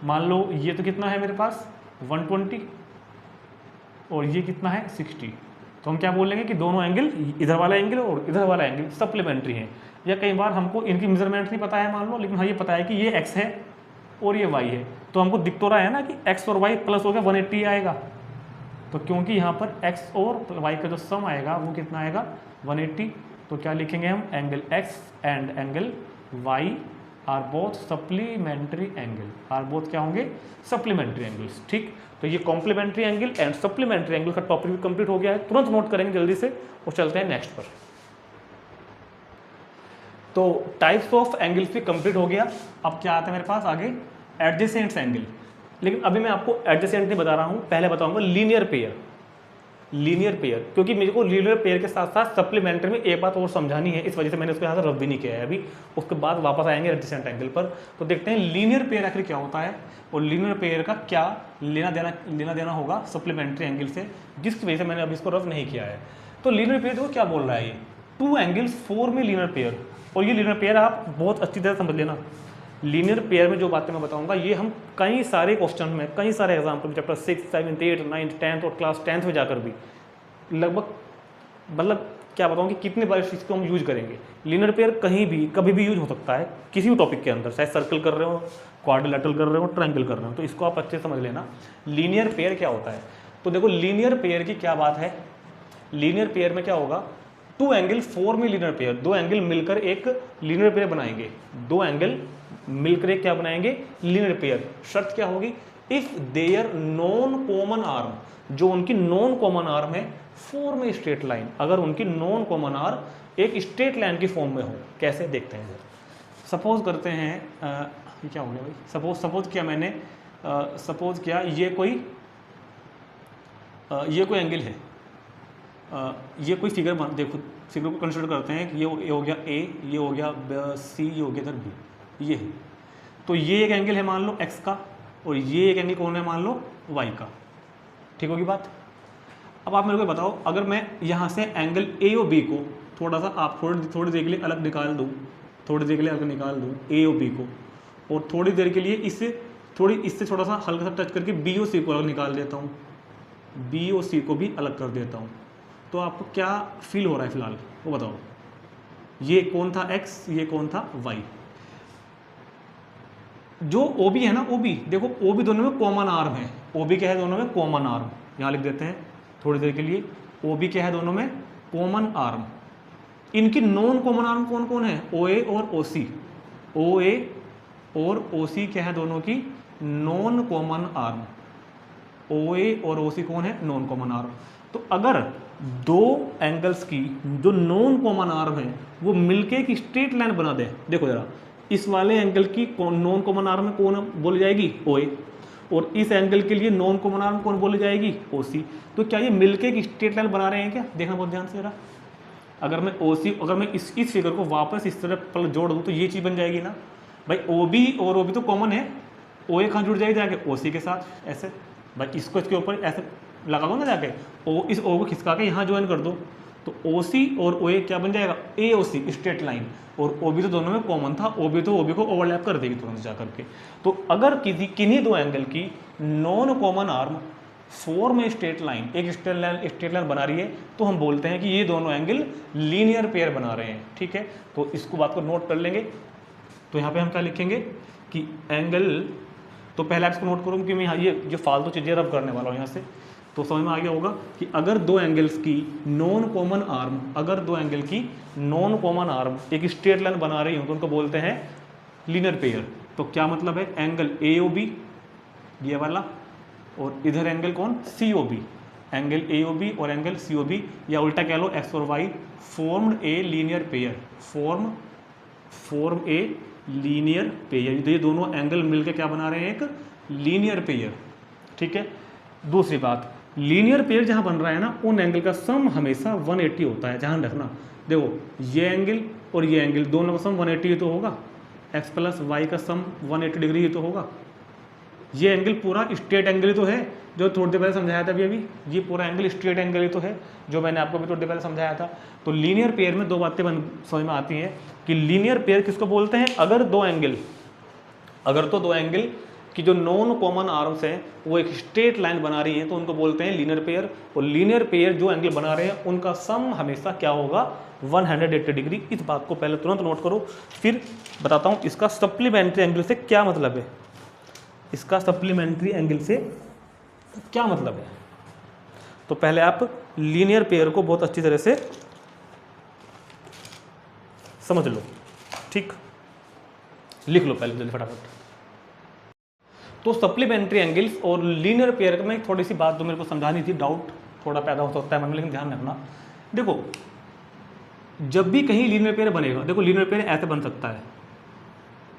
मान लो ये तो कितना है मेरे पास 120 और ये कितना है 60, तो हम क्या बोलेंगे कि दोनों एंगल, इधर वाला एंगल और इधर वाला एंगल सप्लीमेंट्री है। या कई बार हमको इनकी मेजरमेंट नहीं पता है मान लो, लेकिन हाँ ये पता है कि ये एक्स है और ये वाई है, तो हमको दिख तो रहा है ना कि एक्स और वाई प्लस हो गया 180 आएगा। तो क्योंकि यहाँ पर एक्स और वाई का जो सम आएगा वो कितना आएगा 180, तो क्या लिखेंगे हम, angle x and angle y are both supplementary angle, are both क्या होंगे, सप्लीमेंट्री एंगल्स, ठीक। तो ये complementary angle and supplementary angle का टॉपिक भी कंप्लीट हो गया है, तुरंत नोट करेंगे जल्दी से और चलते हैं नेक्स्ट पर। तो टाइप्स ऑफ एंगल्स भी कंप्लीट हो गया। अब क्या आता है मेरे पास आगे, एडजेसेंट एंगल। लेकिन अभी मैं आपको एडजेसेंट नहीं बता रहा हूँ, पहले बताऊंगा लीनियर पेयर। लीनियर पेयर, क्योंकि मेरे को लीनियर पेयर के साथ साथ सप्लीमेंट्री में एक बात और समझानी है, इस वजह से मैंने उसको यहाँ से रफ भी नहीं किया है अभी। उसके बाद वापस आएंगे एडजेसेंट एंगल पर। तो देखते हैं लीनियर पेयर आखिर क्या होता है और लीनियर पेयर का क्या लेना देना होगा सप्लीमेंट्री एंगल से, जिसकी वजह से मैंने अभी इसको रफ नहीं किया है। तो लीनियर पेयर देखो क्या बोल रहा है, ये 2 angles form a linear pair. और ये लीनियर पेयर आप बहुत अच्छी तरह समझ लेना। लीनियर पेयर में जो बातें मैं बताऊंगा ये हम कई सारे क्वेश्चन में, कई सारे एग्जाम्पल चैप्टर 6, 7, 8, 9, 10 और क्लास 10th में जाकर भी लगभग, मतलब क्या बताऊँ कि कितने बार इस चीज़ को हम यूज करेंगे। लीनियर पेयर कहीं भी कभी भी यूज हो सकता है किसी भी टॉपिक के अंदर, चाहे सर्कल कर रहे हो, क्वाड्रिलेटरल कर रहे हो, ट्रायंगल कर रहे हो, तो इसको आप अच्छे से समझ लेना लीनियर पेयर क्या होता है। तो देखो लीनियर पेयर की क्या बात है, लीनियर पेयर में क्या होगा, 2 angle form a linear pair, 2 angle मिलकर एक लीनियर पेयर बनाएंगे। 2 एंगल मिलकर एक क्या बनाएंगे, लीनियर पेयर। शर्त क्या होगी, if there non common arm, जो उनकी नॉन कॉमन आर्म है, फॉर्म ए स्ट्रेट लाइन, अगर उनकी नॉन कॉमन आर्म एक स्ट्रेट लाइन की फॉर्म में हो। कैसे देखते हैं, सपोज करते हैं ये क्या हो गया भाई, सपोज किया मैंने, सपोज किया ये कोई एंगल है, ये कोई फिगर देखो, फिगर को कंसिडर करते हैं कि ये हो गया ए, ये हो गया सी, ये हो गया इधर बी, ये है। तो ये एक एंगल है मान लो एक्स का और ये एक एंगल कौन है मान लो वाई का, ठीक होगी बात। अब आप मेरे को बताओ, अगर मैं यहाँ से एंगल ए और बी को थोड़ा सा आप थोड़ी देर के लिए अलग निकाल दूँ, थोड़ी देर के लिए अलग निकाल दूँ ए और बी को, और थोड़ी देर के लिए इससे थोड़ा सा हल्का सा टच करके बी और सी को अलग निकाल देता हूँ, बी और सी को भी अलग कर देता हूँ, तो आपको क्या फील हो रहा है फिलहाल वो बताओ। ये कौन था एक्स, ये कौन था वाई। जो ओ बी है ना, ओ बी देखो, ओ बी दोनों में कॉमन आर्म है। ओ बी क्या है, दोनों में कॉमन आर्म, यहाँ लिख देते हैं थोड़ी देर के लिए। ओ बी क्या है, दोनों में कॉमन आर्म। इनकी नॉन कॉमन आर्म कौन कौन है, ओ ए और ओ सी। ओ ए और ओ सी क्या है, दोनों की non common arm. O A और ओ सी कौन है, नॉन कॉमन आर्म। तो अगर 2 एंगल्स की जो नॉन कॉमन आर्म है वो मिलके एक स्ट्रेट लाइन बना दे, देखो जरा, इस वाले एंगल की नॉन कॉमन आर्म में कौन बोली जाएगी, ओ ए, और इस एंगल के लिए नॉन कॉमन आर्म कौन बोली जाएगी, OC। तो क्या ये मिलके एक स्ट्रेट लाइन बना रहे हैं क्या, देखना बहुत ध्यान से जरा। अगर मैं OC, अगर मैं इस फिगर को वापस इस तरह पर जोड़ दूँ तो ये चीज़ बन जाएगी ना भाई, OB और OB तो कॉमन है, OA कहाँ जुड़ जाएगी जाके, OC के साथ, ऐसे भाई इसको इसके ऊपर ऐसे लगा दो ना जाके, इस O को खिसका के यहाँ ज्वाइन कर दो, तो OC और OA क्या बन जाएगा, AOC स्ट्रेट लाइन, और OB तो दोनों में कॉमन था, OB तो OB को ओवरलैप कर देगी तुरंत जा करके। तो अगर किन्हीं दो एंगल की non common arm form straight line, एक स्ट्रेट लाइन बना रही है, तो हम बोलते हैं कि ये दोनों एंगल लीनियर पेयर बना रहे हैं, ठीक है। तो इसको बात को नोट कर लेंगे। तो यहाँ पे हम क्या लिखेंगे कि एंगल, तो पहले आप इसको नोट करो कि मैं यहाँ ये जो फालतू चीज़ें रब करने वाला हूँ यहाँ से, तो समझ में आ गया होगा कि अगर दो एंगल्स की नॉन कॉमन आर्म, अगर दो एंगल की नॉन कॉमन आर्म एक स्ट्रेट लाइन बना रही हो तो उनको बोलते हैं लीनियर पेयर। तो क्या मतलब है, एंगल AOB ये वाला और इधर एंगल कौन, COB, एंगल AOB और एंगल COB, या उल्टा कह लो X और Y formed a linear pair, form a linear pair. ये दोनों एंगल मिलकर क्या बना रहे हैं, एक लीनियर पेयर, ठीक है। दूसरी बात, लीनियर पेयर जहाँ बन रहा है ना, उन एंगल का सम हमेशा 180 होता है। ध्यान रखना, देखो ये एंगल और ये एंगल दोनों का सम 180 ही तो होगा, x प्लस वाई का सम 180 डिग्री ही तो होगा। ये एंगल पूरा स्ट्रेट एंगल ही तो है, जो थोड़ी देर पहले समझाया था अभी ये पूरा एंगल स्ट्रेट एंगल ही तो है, जो मैंने आपको भी थोड़ी देर पहले समझाया था। तो लीनियर पेयर में दो बातें समझ में आती हैं कि लीनियर पेयर किसको बोलते हैं, अगर दो एंगल कि जो नॉन कॉमन आर्म्स हैं वो एक स्ट्रेट लाइन बना रही हैं तो उनको बोलते हैं लीनियर पेयर। और लीनियर पेयर जो एंगल बना रहे हैं उनका सम हमेशा क्या होगा, 180 डिग्री। इस बात को पहले तुरंत नोट करो, फिर बताता हूँ इसका सप्लीमेंट्री एंगल से क्या मतलब है, इसका सप्लीमेंट्री एंगल से क्या मतलब है। तो पहले आप लीनियर पेयर को बहुत अच्छी तरह से समझ लो, ठीक, लिख लो पहले जल्दी फटाफट। तो सप्लीमेंट्री एंगल्स और लीनियर पेयर में थोड़ी सी बात जो मेरे को समझानी थी, डाउट थोड़ा पैदा हो सकता है मन में, लेकिन ध्यान रखना। देखो जब भी कहीं लीनियर पेयर बनेगा, देखो लीनियर पेयर ऐसे बन सकता है,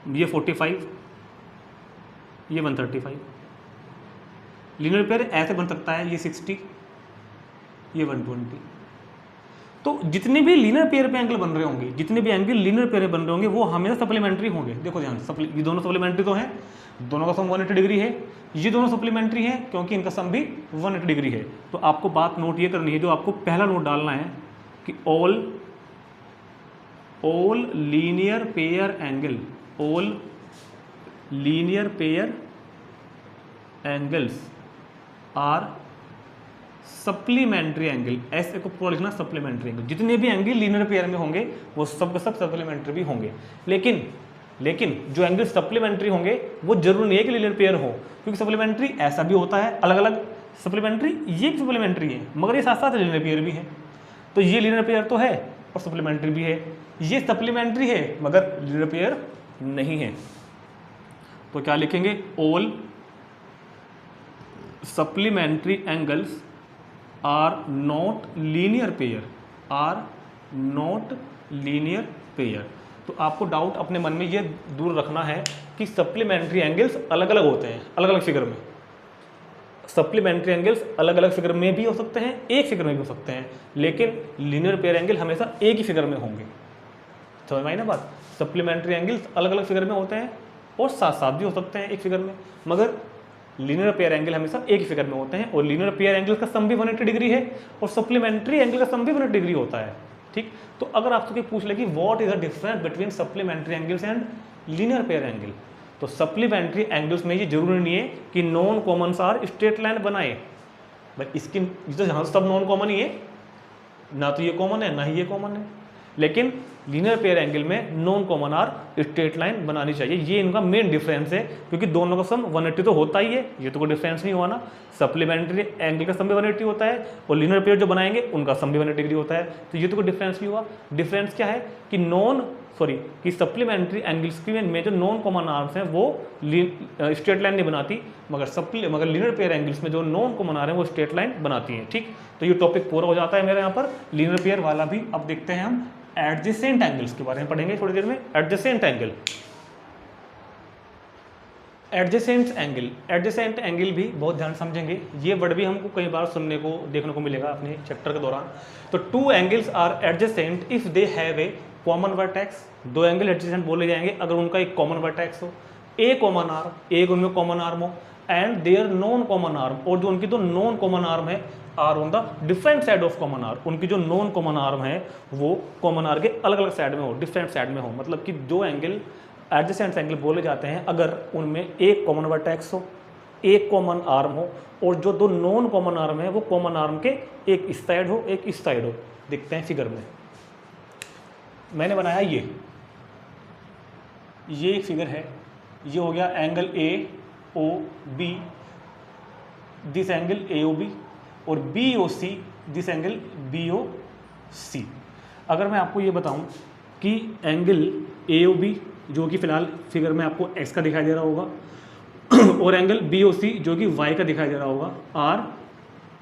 ये 45, ये 135। लीनियर पेयर ऐसे बन सकता है, ये 60, ये 120। तो जितने भी लीनियर पेयर पे एंगल बन रहे होंगे, जितने भी एंगल लीनियर पेयर बन रहे होंगे वो हमेशा सप्लीमेंट्री होंगे। देखो ध्यान, ये दोनों सप्लीमेंट्री तो हैं, दोनों का सम 180 डिग्री है, ये दोनों सप्लीमेंट्री हैं क्योंकि इनका सम भी 180 डिग्री है। तो आपको बात नोट ये करनी है, जो आपको पहला नोट डालना है कि all linear pair angle, all linear pair angles are supplementary angle. ऐसे को पूरा लिखना, सप्लीमेंट्री एंगल। जितने भी एंगल लीनियर पेयर में होंगे वो सब सप्लीमेंट्री भी होंगे। लेकिन जो एंगल सप्लीमेंट्री होंगे वो जरूरी नहीं है कि लीनियर पेयर हो, क्योंकि सप्लीमेंट्री ऐसा भी होता है, अलग अलग सप्लीमेंट्री, ये भी सप्लीमेंट्री है मगर ये साथ साथ लीनियर पेयर भी है। तो ये लीनियर पेयर तो है और सप्लीमेंट्री भी है, ये सप्लीमेंट्री है मगर लीनियर पेयर नहीं है। तो क्या लिखेंगे, all supplementary angles are not linear pair, are not linear pair. तो आपको डाउट अपने मन में ये दूर रखना है कि सप्लीमेंट्री एंगल्स अलग अलग होते हैं, अलग अलग फिगर में। सप्लीमेंट्री एंगल्स अलग अलग फिगर में भी हो सकते हैं, एक फिगर में भी हो सकते हैं, लेकिन लीनियर पेयर एंगल हमेशा एक ही फिगर में होंगे। समझ में आई ना बात, सप्लीमेंट्री एंगल्स अलग अलग फिगर में होते हैं और साथ साथ भी हो सकते हैं एक फिगर में, मगर लीनियर पेयर एंगल हमेशा एक ही फिगर में होते हैं। और लीनियर पेयर एंगल का सम भी 180 डिग्री है और सप्लीमेंट्री एंगल का सम भी 180 डिग्री होता है, ठीक। तो अगर आपसे कोई पूछ ले कि what is the difference between supplementary angles and linear pair angle, तो सप्लीमेंट्री एंगल्स में ये जरूरी नहीं है कि non common arm straight line बनाए, बट इसकी तो यहाँ सब नॉन कॉमन ही है, ना तो ये कॉमन है ना ही ये कॉमन है। लेकिन लीनियर पेयर एंगल में non common arm straight line बनानी चाहिए, ये इनका मेन डिफरेंस है, क्योंकि दोनों का सम 180 तो होता ही है, ये तो कोई डिफरेंस नहीं हुआ ना। सप्लीमेंट्री एंगल का सम भी 180 होता है और लीनियर पेयर जो बनाएंगे उनका सम भी 180 डिग्री होता है, तो ये तो कोई डिफरेंस नहीं हुआ। डिफरेंस क्या है कि सप्लीमेंट्री एंगल्स की में जो नॉन कॉमन आर्म्स हैं वो स्ट्रेट लाइन नहीं बनाती, मगर लीनियर पेयर एंगल्स में जो नॉन कॉमन आर्म है वो स्ट्रेट लाइन बनाती हैं, ठीक। तो ये टॉपिक पूरा हो जाता है मेरे यहाँ पर लीनियर पेयर वाला भी। अब देखते हैं हम एडजेसेंट एंगल्स के बारे में पढ़ेंगे थोड़ी देर में। Adjacent angle, adjacent angle, adjacent angle भी बहुत ध्यान समझेंगे, ये वर्ड भी हमको कई बार सुनने को देखने को मिलेगा अपने चैप्टर के दौरान। तो two angles are adjacent if they have a common vertex, दो एंगल एडजेसेंट बोले जाएंगे अगर उनका एक कॉमन वर्टेक्स हो, ए कॉमन आर्म, एक उनमें कॉमन आर्म हो, and there non common arm, और जो उनकी तो नॉन कॉमन आर्म है are on the different side of common arm, उनकी जो नॉन कॉमन आर्म है वो कॉमन आर्म के अलग अलग साइड में हो, डिफरेंट साइड में हो। मतलब कि दो एंगल एडजेसेंट एंगल बोले जाते हैं अगर उनमें एक कॉमन वर्टेक्स हो, एक कॉमन आर्म हो, और जो दो नॉन कॉमन आर्म है वो कॉमन आर्म के एक इस साइड हो एक इस साइड हो। देखते हैं फिगर में, मैंने बनाया ये एक फिगर है, ये हो गया angle A O B, this angle A O B, और B O C, this angle B O C. अगर मैं आपको ये बताऊं कि एंगल ए ओ बी जो कि फिलहाल फिगर में आपको एक्स का दिखाई दे रहा होगा और एंगल बी ओ सी जो कि वाई का दिखाई दे रहा होगा, आर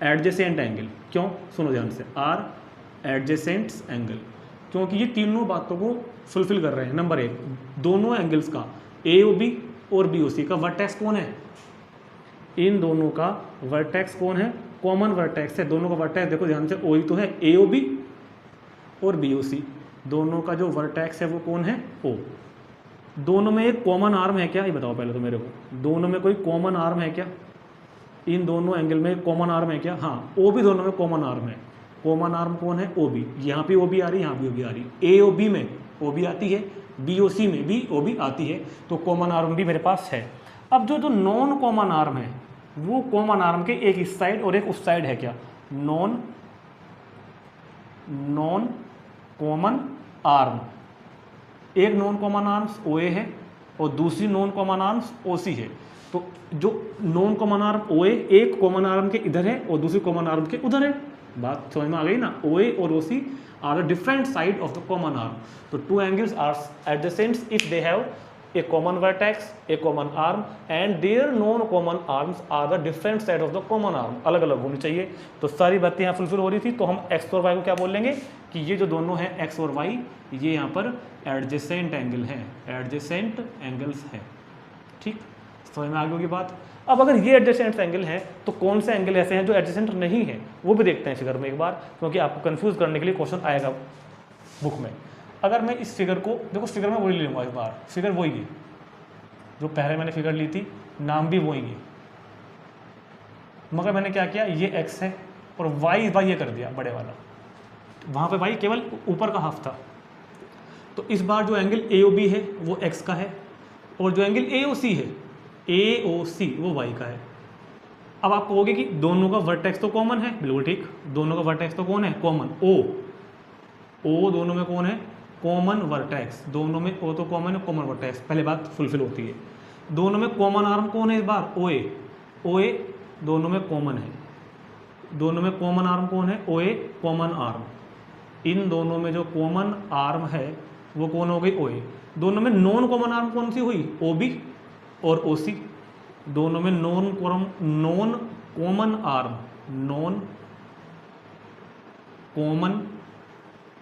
एडजेसेंट एंगल। क्यों? सुनो ध्यान से, आर एडजेसेंट एंगल, क्योंकि ये तीनों बातों को फुलफिल कर रहे हैं। नंबर एक, दोनों एंगल्स का ए ओ बी और बी ओ सी का वर्टेक्स कौन है? इन दोनों का वर्टेक्स कौन है? कॉमन वर्टेक्स है। दोनों का वर्टेक्स देखो ध्यान से, ओ ही तो है, ए ओ बी और बी ओ सी, दोनों का जो वर्टेक्स है वो कौन है? ओ। दोनों में एक कॉमन आर्म है क्या? ये बताओ पहले तो मेरे को, दोनों में कोई कॉमन आर्म है क्या? इन दोनों एंगल में कॉमन आर्म है क्या? हाँ, ओ भी दोनों में कॉमन आर्म है। कॉमन आर्म कौन है? O B. यहाँ पे ओ बी आ रही है, यहाँ भी ओ बी आ रही है। ए ओ बी में ओ बी आती है, बी ओ सी में भी ओ बी आती है, तो कॉमन आर्म भी मेरे पास है। अब जो नॉन कॉमन आर्म है वो कॉमन आर्म के एक इस साइड और एक उस साइड है क्या? नॉन कॉमन आर्म, एक नॉन कॉमन आर्म्स ओ ए है और दूसरी नॉन कॉमन आर्म्स ओ सी है। तो जो नॉन कॉमन आर्म ओ ए एक कॉमन आर्म के इधर है और दूसरी कॉमन आर्म के उधर है। बात समझ में आ गई ना? ओ ए और O C are the different side of the common arm. तो two angles are adjacent if they have a common vertex, a common arm and their non common arms are the different side of the common arm। अलग अलग होनी चाहिए। तो सारी बातें यहाँ fulfil हो रही थी। तो हम x और y को क्या बोल लेंगे कि ये जो दोनों हैं x और y ये यहाँ पर एडजेसेंट एंगल हैं, एडजेसेंट एंगल्स हैं। ठीक, समझ में आ गई होगी बात। अब अगर ये एडजेसेंट एंगल हैं तो कौन से एंगल ऐसे हैं जो एडजेसेंट नहीं है, वो भी देखते हैं फिगर में एक बार, क्योंकि आपको कंफ्यूज करने के लिए क्वेश्चन आएगा बुक में। अगर मैं इस फिगर को देखो, फिगर में वही ले लूँगा इस बार, फिगर वही है जो पहले मैंने फिगर ली थी, नाम भी वही है, मगर मैंने क्या किया, ये x है और y ये कर दिया बड़े वाला, वहाँ पे y केवल ऊपर का हाफ था। तो इस बार जो एंगल AOB है वो x का है और जो एंगल AOC है AOC वो y का है। अब आप कहोगे कि दोनों का वर्टेक्स तो कॉमन है, बिल्कुल ठीक, दोनों का वर्टेक्स तो कौन है? कॉमन, ओ दोनं में कौन है? कॉमन वर्टेक्स, दोनों में ओ तो कॉमन है, कॉमन वर्टेक्स, पहले बात फुलफिल होती है। दोनों में कॉमन आर्म कौन है इस बार? ओ ए दोनों में कॉमन है, दोनों में कॉमन आर्म कौन है? ओ ए कॉमन आर्म। इन दोनों में जो कॉमन आर्म है वो कौन हो गई? ओ ए। दोनों में नॉन कॉमन आर्म कौन सी हुई? ओ बी और ओ सी। दोनों में non common arm, non common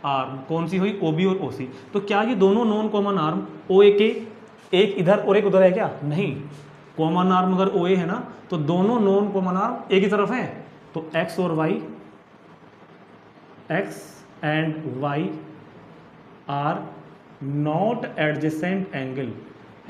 arm कौन सी हुई? ओ बी और ओ सी। तो क्या ये दोनों नॉन कॉमन आर्म ओ ए के एक इधर और एक उधर है क्या? नहीं, कॉमन आर्म अगर ओ ए है ना तो दोनों नॉन कॉमन आर्म एक ही तरफ है। तो एक्स और y, x and y are not adjacent angle,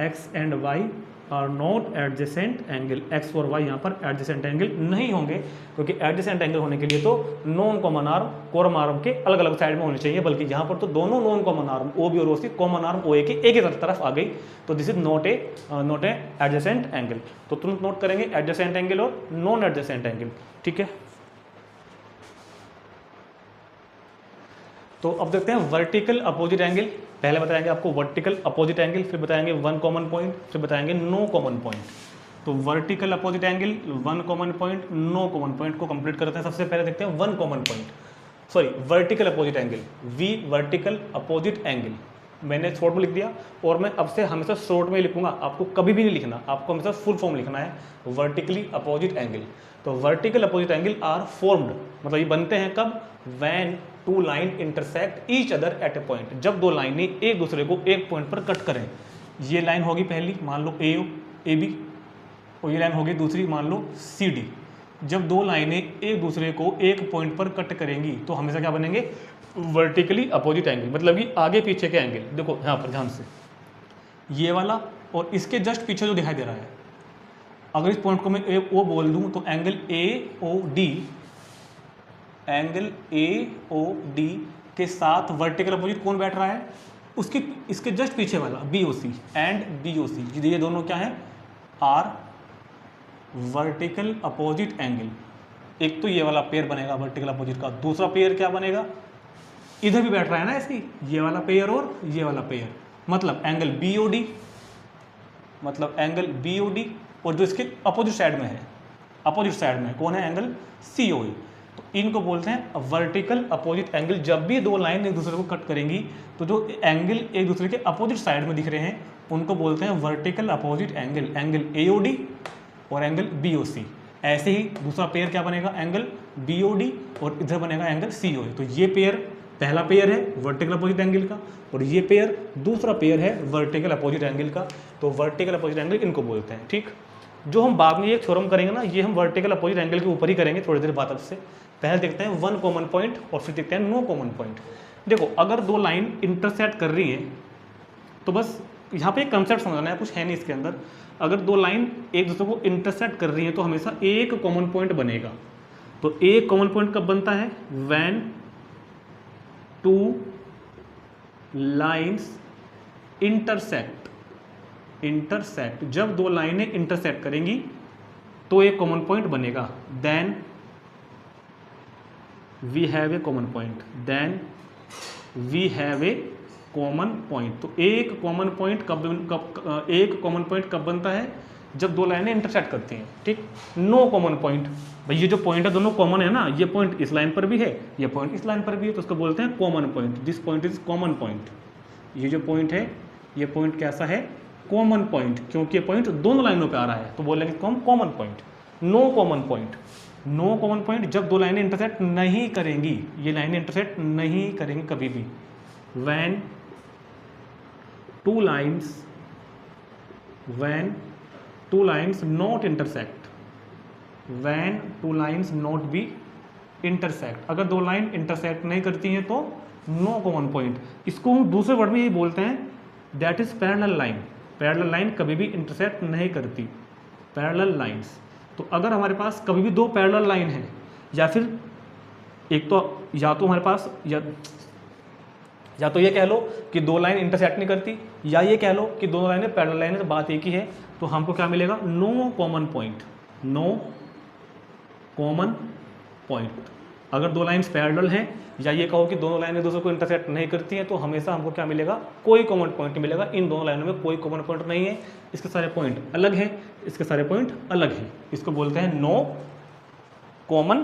x and y are not adjacent angle, x और वाई यहाँ पर एडजेसेंट एंगल नहीं होंगे, क्योंकि एडजेसेंट एंगल होने के लिए तो non common arm common arm के अलग अलग साइड में होने चाहिए, बल्कि यहाँ पर तो दोनों non common arm O B और ओ सी कॉमन आर्म ओ ए के एक ही तरफ आ गई। तो this is not a adjacent angle. तो तुरंत नोट करेंगे एडजेसेंट एंगल और नॉन एडजेसेंट एंगल। ठीक है, तो अब देखते हैं वर्टिकल अपोजिट एंगल। पहले बताएंगे आपको वर्टिकल अपोजिट एंगल, फिर बताएंगे वन कॉमन पॉइंट, फिर बताएंगे नो कॉमन पॉइंट। तो vertical opposite angle, one common point, no common point को कंप्लीट करते हैं। सबसे पहले देखते हैं one common point, sorry vertical opposite angle, V vertical opposite angle मैंने शॉर्ट में लिख दिया और मैं अब से हमेशा शॉर्ट में ही लिखूंगा, आपको कभी भी नहीं लिखना, आपको हमेशा फुल फॉर्म लिखना है, वर्टिकली अपोजिट एंगल। तो vertical opposite angle are formed, मतलब ये बनते हैं कब? When two line intersect each other at a point, जब दो लाइनें एक दूसरे को एक पॉइंट पर कट करें। ये लाइन होगी पहली, मान लो ए AB और ये लाइन होगी दूसरी मान लो CD। जब दो लाइनें एक दूसरे को एक पॉइंट पर कट करेंगी तो हमेशा क्या बनेंगे, वर्टिकली अपोजिट एंगल, मतलब कि आगे पीछे के एंगल। देखो यहाँ पर ध्यान से, ये वाला और इसके जस्ट पीछे जो दिखाई दे रहा है, अगर इस पॉइंट को मैं O बोल दूं तो एंगल AOD के साथ वर्टिकल अपोजिट कौन बैठ रहा है, उसके इसके जस्ट पीछे वाला BOC एंड BOC, ये दोनों क्या है, आर वर्टिकल अपोजिट एंगल। एक तो ये वाला पेयर बनेगा वर्टिकल अपोजिट का, दूसरा पेयर क्या बनेगा, इधर भी बैठ रहा है ना ऐसे ही, ये वाला पेयर और ये वाला पेयर, मतलब एंगल BOD, और जो इसके अपोजिट साइड में है, अपोजिट साइड में कौन है, एंगल COE। तो इनको बोलते हैं वर्टिकल अपोजिट एंगल। जब भी दो लाइन एक दूसरे को कट करेंगी तो जो एंगल एक दूसरे के अपोजिट साइड में दिख रहे हैं उनको बोलते हैं vertical opposite angle, angle AOD और एंगल BOC। ऐसे ही दूसरा पेयर क्या बनेगा, एंगल BOD और इधर बनेगा एंगल COE। तो ये पेयर पहला पेयर है वर्टिकल अपोजिट एंगल का, और ये पेयर दूसरा पेयर है वर्टिकल अपोजिट एंगल का। तो वर्टिकल अपोजिट एंगल इनको बोलते हैं। ठीक, जो हम बाद में ये थ्योरम करेंगे ना, ये हम वर्टिकल अपोजिट एंगल के ऊपर ही करेंगे थोड़ी देर बाद। अब से पहले देखते हैं वन कॉमन पॉइंट और फिर देखते हैं नो कॉमन पॉइंट। देखो अगर दो लाइन इंटरसेक्ट कर रही हैं तो बस यहाँ पे एक कंसेप्ट समझना है, कुछ है नहीं इसके अंदर। अगर दो लाइन एक दूसरे को इंटरसेक्ट कर रही हैं तो हमेशा एक कॉमन पॉइंट बनेगा। तो एक कॉमन पॉइंट कब बनता है, व्हेन टू लाइन्स इंटरसेक्ट, जब दो लाइनें इंटरसेक्ट करेंगी तो एक कॉमन पॉइंट बनेगा। Then we have a common point, तो एक कॉमन पॉइंट कब बनता है, जब दो लाइनें इंटरसेक्ट करती हैं। ठीक, नो कॉमन पॉइंट, भाई ये जो पॉइंट है दोनों कॉमन है ना, ये पॉइंट इस लाइन पर भी है, ये पॉइंट इस लाइन पर भी है, तो उसको बोलते हैं common point. This point is common point. ये जो पॉइंट है ये पॉइंट कैसा है, कॉमन पॉइंट, क्योंकि ये पॉइंट दोनों लाइनों पे आ रहा है तो बोलेंगे इसको हम common point. No common point जब दो लाइनें इंटरसेक्ट नहीं करेंगी, ये लाइनें इंटरसेक्ट नहीं करेंगी कभी भी। When two lines not be intersect, अगर दो लाइन इंटरसेक्ट नहीं करती हैं तो नो कॉमन पॉइंट। इसको हम दूसरे वर्ड में यही बोलते हैं, दैट इज पैरेलल लाइन कभी भी इंटरसेक्ट नहीं करती, पैरेलल लाइन्स। तो अगर हमारे पास कभी भी दो पैरेलल लाइन है, या फिर एक तो या तो हमारे पास या तो ये कह लो कि दो लाइन इंटरसेक्ट नहीं करती, या ये कह लो कि दोनों लाइनें पैरेलल लाइन है, तो बात एक ही है। तो हमको क्या मिलेगा, नो कॉमन पॉइंट। अगर दो लाइन्स पैरेलल हैं, या ये कहो कि दोनों लाइनें दूसरे को इंटरसेक्ट नहीं करती हैं, तो हमेशा हमको क्या मिलेगा, कोई कॉमन पॉइंट मिलेगा। इन दोनों लाइनों में कोई कॉमन पॉइंट नहीं है, इसके सारे पॉइंट अलग हैं, इसके सारे पॉइंट अलग हैं। इसको बोलते हैं नो कॉमन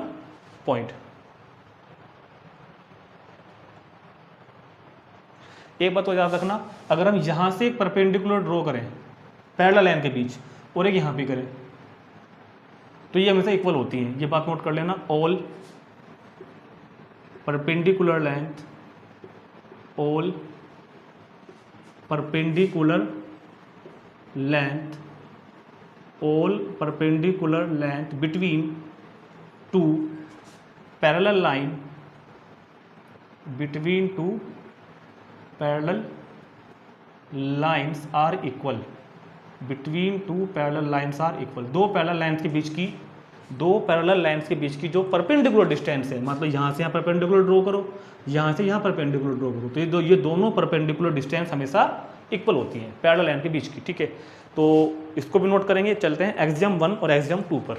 पॉइंट। एक बात तो याद रखना, अगर हम यहां से एक परपेंडिकुलर ड्रॉ करें पैरेलल लाइन के बीच और एक यहां पे करें तो ये हमेशा इक्वल होती है, ये बात नोट कर लेना। All perpendicular length between two parallel lines are equal, दो पैरेलल लाइन्स के बीच की जो परपेंडिकुलर डिस्टेंस है, मतलब यहाँ से यहाँ परपेंडिकुलर ड्रॉ करो, यहाँ से यहाँ परपेंडिकुलर ड्रॉ करो, तो ये दोनों परपेंडिकुलर डिस्टेंस हमेशा इक्वल होती हैं पैरेलल लाइन के बीच की। ठीक है, तो इसको भी नोट करेंगे। चलते हैं एक्सियम 1 और एक्सियम 2 पर।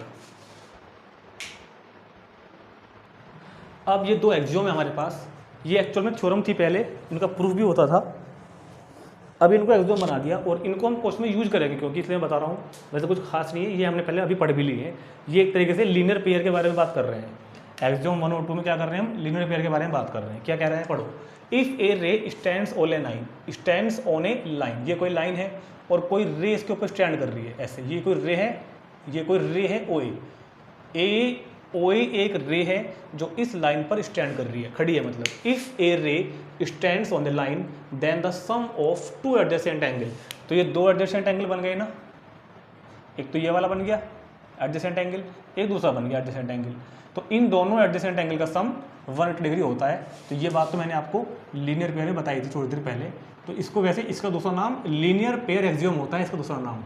अब ये दो एक्सियम है हमारे पास, ये एक्चुअल में थ्योरम थी पहले, इनका प्रूफ भी होता था, अब इनको एक्सियम बना दिया और इनको हम क्वेश्चन में यूज करेंगे, क्योंकि इसलिए मैं बता रहा हूँ, वैसे कुछ खास नहीं है, ये हमने पहले अभी पढ़ भी ली है। ये एक तरीके से लीनियर पेयर के बारे में बात कर रहे हैं। एक्सियम 1 और 2 में क्या कर रहे हैं हम, लीनियर पेयर के बारे में बात कर रहे हैं। क्या कह रहे हैं, पढ़ो। If a ray stands on A line, ये कोई लाइन है और कोई रे इसके ऊपर स्टैंड कर रही है ऐसे, ये कोई रे है OA एक रे है जो इस लाइन पर स्टैंड कर रही है, खड़ी है मतलब। If a ray stands on the line then the sum of two adjacent angle, तो ये दो एडजेसेंट एंगल बन गए ना, एक तो ये वाला बन गया एडजेसेंट एंगल, एक दूसरा बन गया एडजेसेंट एंगल। तो इन दोनों एडजेसेंट एंगल का सम 180 डिग्री होता है। तो ये बात तो मैंने आपको लीनियर पेयर में बताई थी थोड़ी देर पहले। तो इसको वैसे इसका दूसरा नाम लीनियर पेयर एक्सियोम होता है, इसका दूसरा नाम।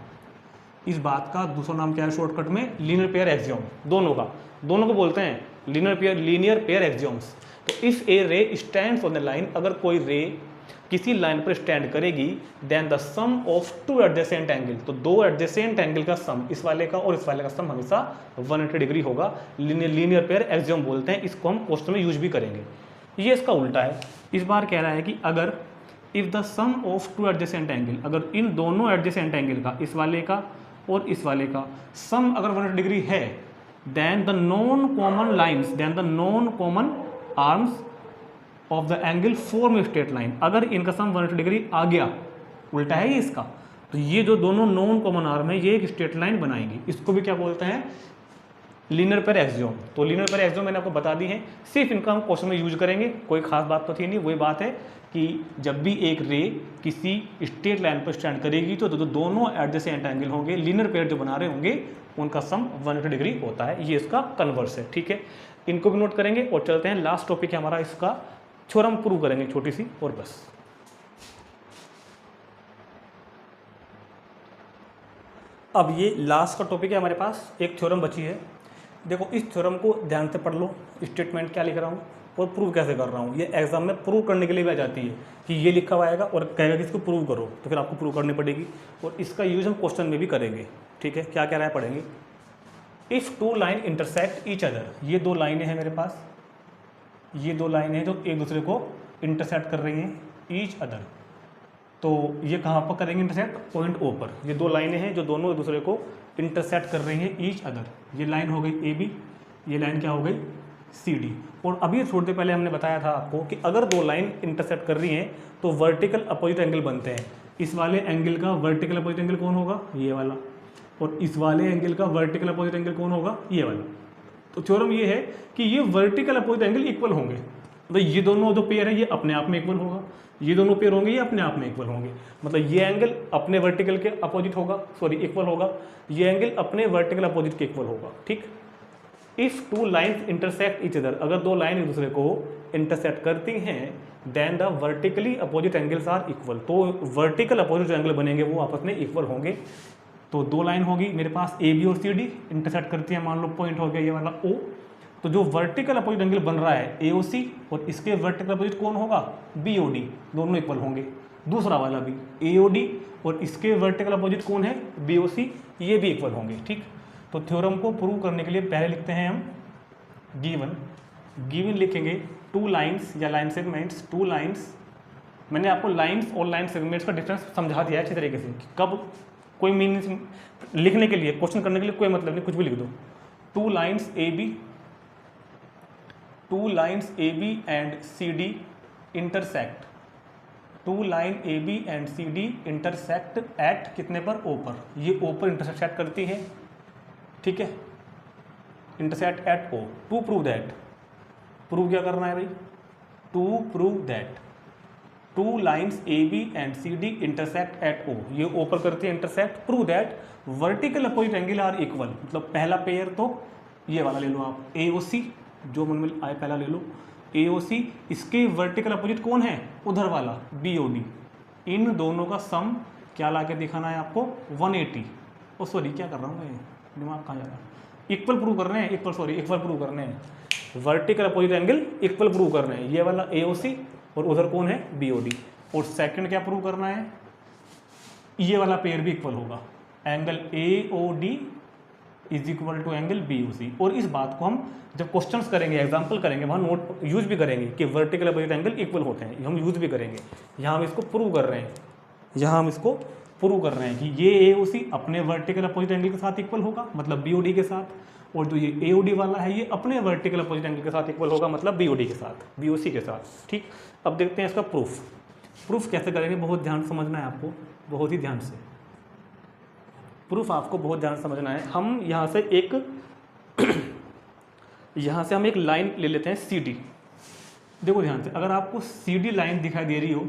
इस बात का दूसरा नाम क्या है शॉर्टकट में? Linear pair axiom. दोनों को बोलते हैं लीनियर पेयर एक्सियोम्स। तो if a ray stands on the line, अगर कोई रे किसी लाइन पर स्टैंड करेगी, then the sum of two adjacent angle, तो दो एडजेसेंट एंगल का सम, इस वाले का और इस वाले का सम हमेशा 180 डिग्री होगा। लीनियर पेयर एक्सियोम बोलते हैं, इसको हम क्वेश्चन में यूज भी करेंगे। ये इसका उल्टा है। इस बार कह रहा है कि अगर if the sum of two adjacent angle, अगर इन दोनों एडजेसेंट एंगल का, इस वाले का और इस वाले का सम अगर 180 डिग्री है, then the non common arms of the angle form straight line. अगर इनका सम 180 डिग्री आ गया, उल्टा है ये इसका, तो ये जो दोनों नॉन कॉमन आर्म है ये एक स्ट्रेट लाइन बनाएंगी। इसको भी क्या बोलते हैं? Linear pair axiom. तो लीनियर पेयर एक्सियोम मैंने आपको बता दी है, सिर्फ इनका हम क्वेश्चन में यूज करेंगे, कोई खास बात तो थी नहीं। वही बात है कि जब भी एक रे किसी स्ट्रेट लाइन पर स्टैंड करेगी तो दोनों एडजेसेंट एंगल होंगे, लीनियर पेयर जो बना रहे होंगे उनका सम 180 डिग्री होता है। ये इसका कन्वर्स है, ठीक है। इनको भी नोट करेंगे और चलते हैं लास्ट टॉपिक है हमारा, इसका थ्योरम प्रूव करेंगे छोटी सी और बस। अब ये लास्ट का टॉपिक है हमारे पास, एक थ्योरम बची है। देखो इस थ्योरम को ध्यान से पढ़ लो, स्टेटमेंट क्या लिख रहा हूँ और प्रूव कैसे कर रहा हूँ। ये एग्जाम में प्रूव करने के लिए भी आ जाती है कि ये लिखा हुआ आएगा और कहेगा कि इसको प्रूव करो, तो फिर आपको प्रूव करनी पड़ेगी और इसका यूज हम क्वेश्चन में भी करेंगे, ठीक है। क्या कह रहा है पढ़ेंगे। If two line intersect each other, ये दो लाइनें हैं मेरे पास, ये दो लाइनें हैं जो एक दूसरे को इंटरसेक्ट कर रही हैं, ईच अदर। तो ये कहाँ पर करेंगे इंटरसेक्ट? पॉइंट ओ पर। ये दो लाइनें हैं जो दोनों एक दूसरे को इंटरसेक्ट कर रही हैं, ईच अदर। ये लाइन हो गई ए बी, ये लाइन क्या हो गई? C D. और अभी थोड़ी देर पहले हमने बताया था आपको कि अगर दो लाइन इंटरसेक्ट कर रही हैं तो वर्टिकल अपोजिट एंगल बनते हैं। इस वाले एंगल का वर्टिकल अपोजिट एंगल कौन होगा? ये वाला। और इस वाले एंगल का वर्टिकल अपोजिट एंगल कौन होगा? ये वाला। तो थ्योरम ये है कि ये वर्टिकल अपोजिट एंगल इक्वल होंगे। तो ये दोनों जो पेयर है ये अपने आप में इक्वल होगा, ये दोनों पेयर होंगे ये अपने आप में इक्वल होंगे। मतलब ये एंगल अपने वर्टिकल के अपोजिट होगा, सॉरी इक्वल होगा, ये एंगल अपने वर्टिकल अपोजिट के इक्वल होगा, ठीक। If two lines intersect each other, अगर दो लाइन एक दूसरे को इंटरसेक्ट करती हैं, then the vertically opposite angles are equal. तो वर्टिकल अपोजिट जो एंगल बनेंगे वो आपस में इक्वल होंगे। तो दो लाइन होगी मेरे पास ए बी और सी डी, इंटरसेक्ट करती है, मान लो पॉइंट हो गया ये वाला ओ। तो जो वर्टिकल अपोजिट एंगल बन रहा है ए ओ सी, और इसके वर्टिकल अपोजिट कौन होगा? बी ओ डी, दोनों इक्वल होंगे। दूसरा वाला भी ए ओ डी और इसके वर्टिकल अपोजिट कौन है? बी ओ सी, ये भी इक्वल होंगे, ठीक। तो थ्योरम को प्रूव करने के लिए पहले लिखते हैं हम गिवन लिखेंगे टू लाइन्स या लाइन सेगमेंट्स, टू लाइन्स। मैंने आपको लाइन्स और लाइन सेगमेंट्स का डिफरेंस समझा दिया है अच्छी तरीके से। कब कोई मीनिंग लिखने के लिए, क्वेश्चन करने के लिए कोई मतलब नहीं, कुछ भी लिख दो। Two lines A B and C D intersect, two line A B and C D intersect at कितने पर? ओ पर। ये ओ पर इंटरसेक्ट करती है, ठीक है, intersect at O. To prove that, prove क्या करना है भाई? To prove that two lines A B and C D intersect at O, ये ओ पर करती है intersect. Prove that vertical opposite angle are equal, मतलब पहला पेयर तो ये वाला ले लो आप, ए ओ सी, जो मन में आए पहला ले लो, ए ओ सी। इसके वर्टिकल अपोजिट कौन है? उधर वाला बी ओ डी। इन दोनों का सम क्या ला के दिखाना है आपको? 180। ओ सॉरी क्या कर रहा हूँ मैं, दिमाग कहाँ जा रहा है? इक्वल प्रूव करने हैं, इक्वल प्रूव करने हैं। Vertical opposite angle equal prove करने हैं, ये वाला ए ओ सी और उधर कौन है? B O D. और सेकंड क्या प्रूव करना है? ये वाला पेयर भी इक्वल होगा, angle A O D is equal to angle B O C. और इस बात को हम जब क्वेश्चंस करेंगे, एग्जांपल करेंगे, वहाँ नोट यूज भी करेंगे कि वर्टिकल अपोजिट एंगल इक्वल होते हैं, हम यूज भी करेंगे। यहाँ हम इसको प्रूव कर रहे हैं, कि ये ए ओ सी अपने वर्टिकल अपोजिट एंगल के साथ इक्वल होगा, मतलब बी ओ डी के साथ। और जो ये ए ओ डी वाला है ये अपने वर्टिकल अपोजिट एंगल के साथ इक्वल होगा, मतलब बी ओ डी के साथ, बी ओ सी के साथ, ठीक। अब देखते हैं इसका प्रूफ कैसे करेंगे। बहुत ध्यान से समझना है आपको, बहुत ही ध्यान से प्रूफ आपको बहुत ध्यान से समझना है। हम यहाँ से हम एक लाइन ले लेते हैं सी डी। देखो ध्यान से, अगर आपको सी डी लाइन दिखाई दे रही हो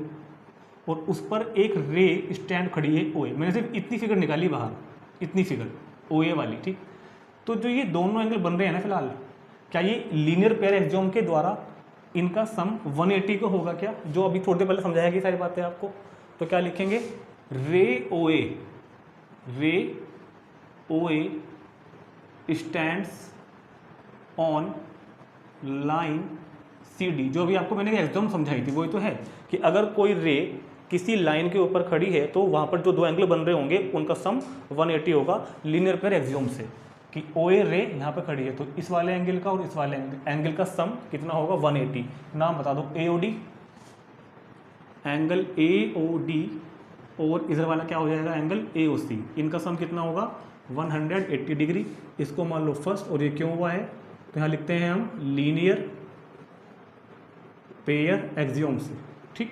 और उस पर एक रे स्टैंड खड़ी है ओ ए, मैंने सिर्फ इतनी फिगर निकाली बाहर, इतनी फिगर, ओ ए वाली, ठीक। तो जो ये दोनों एंगल बन रहे हैं ना फिलहाल, क्या ये लीनियर पेयर एक्सियोम के द्वारा इनका सम 180 का होगा क्या? जो अभी थोड़ी देर पहले समझाया गया सारी बातें आपको। तो क्या लिखेंगे, ray O A stands on line C D. जो भी आपको मैंने एक्सियोम समझाई थी वही तो है कि अगर कोई रे किसी लाइन के ऊपर खड़ी है तो वहाँ पर जो दो एंगल बन रहे होंगे उनका सम 180 होगा लीनियर पेयर एक्सियोम से, कि ओ ए रे यहाँ पे खड़ी है तो इस वाले एंगल का और इस वाले एंगल का सम कितना होगा 180। नाम बता दो, A O D, angle A O D, और इधर वाला क्या हो जाएगा एंगल ए ओ सी। इनका सम कितना होगा 180 डिग्री। इसको मान लो फर्स्ट, और ये क्यों हुआ है तो यहाँ लिखते हैं हम लीनियर पेयर एक्सियोम से, ठीक,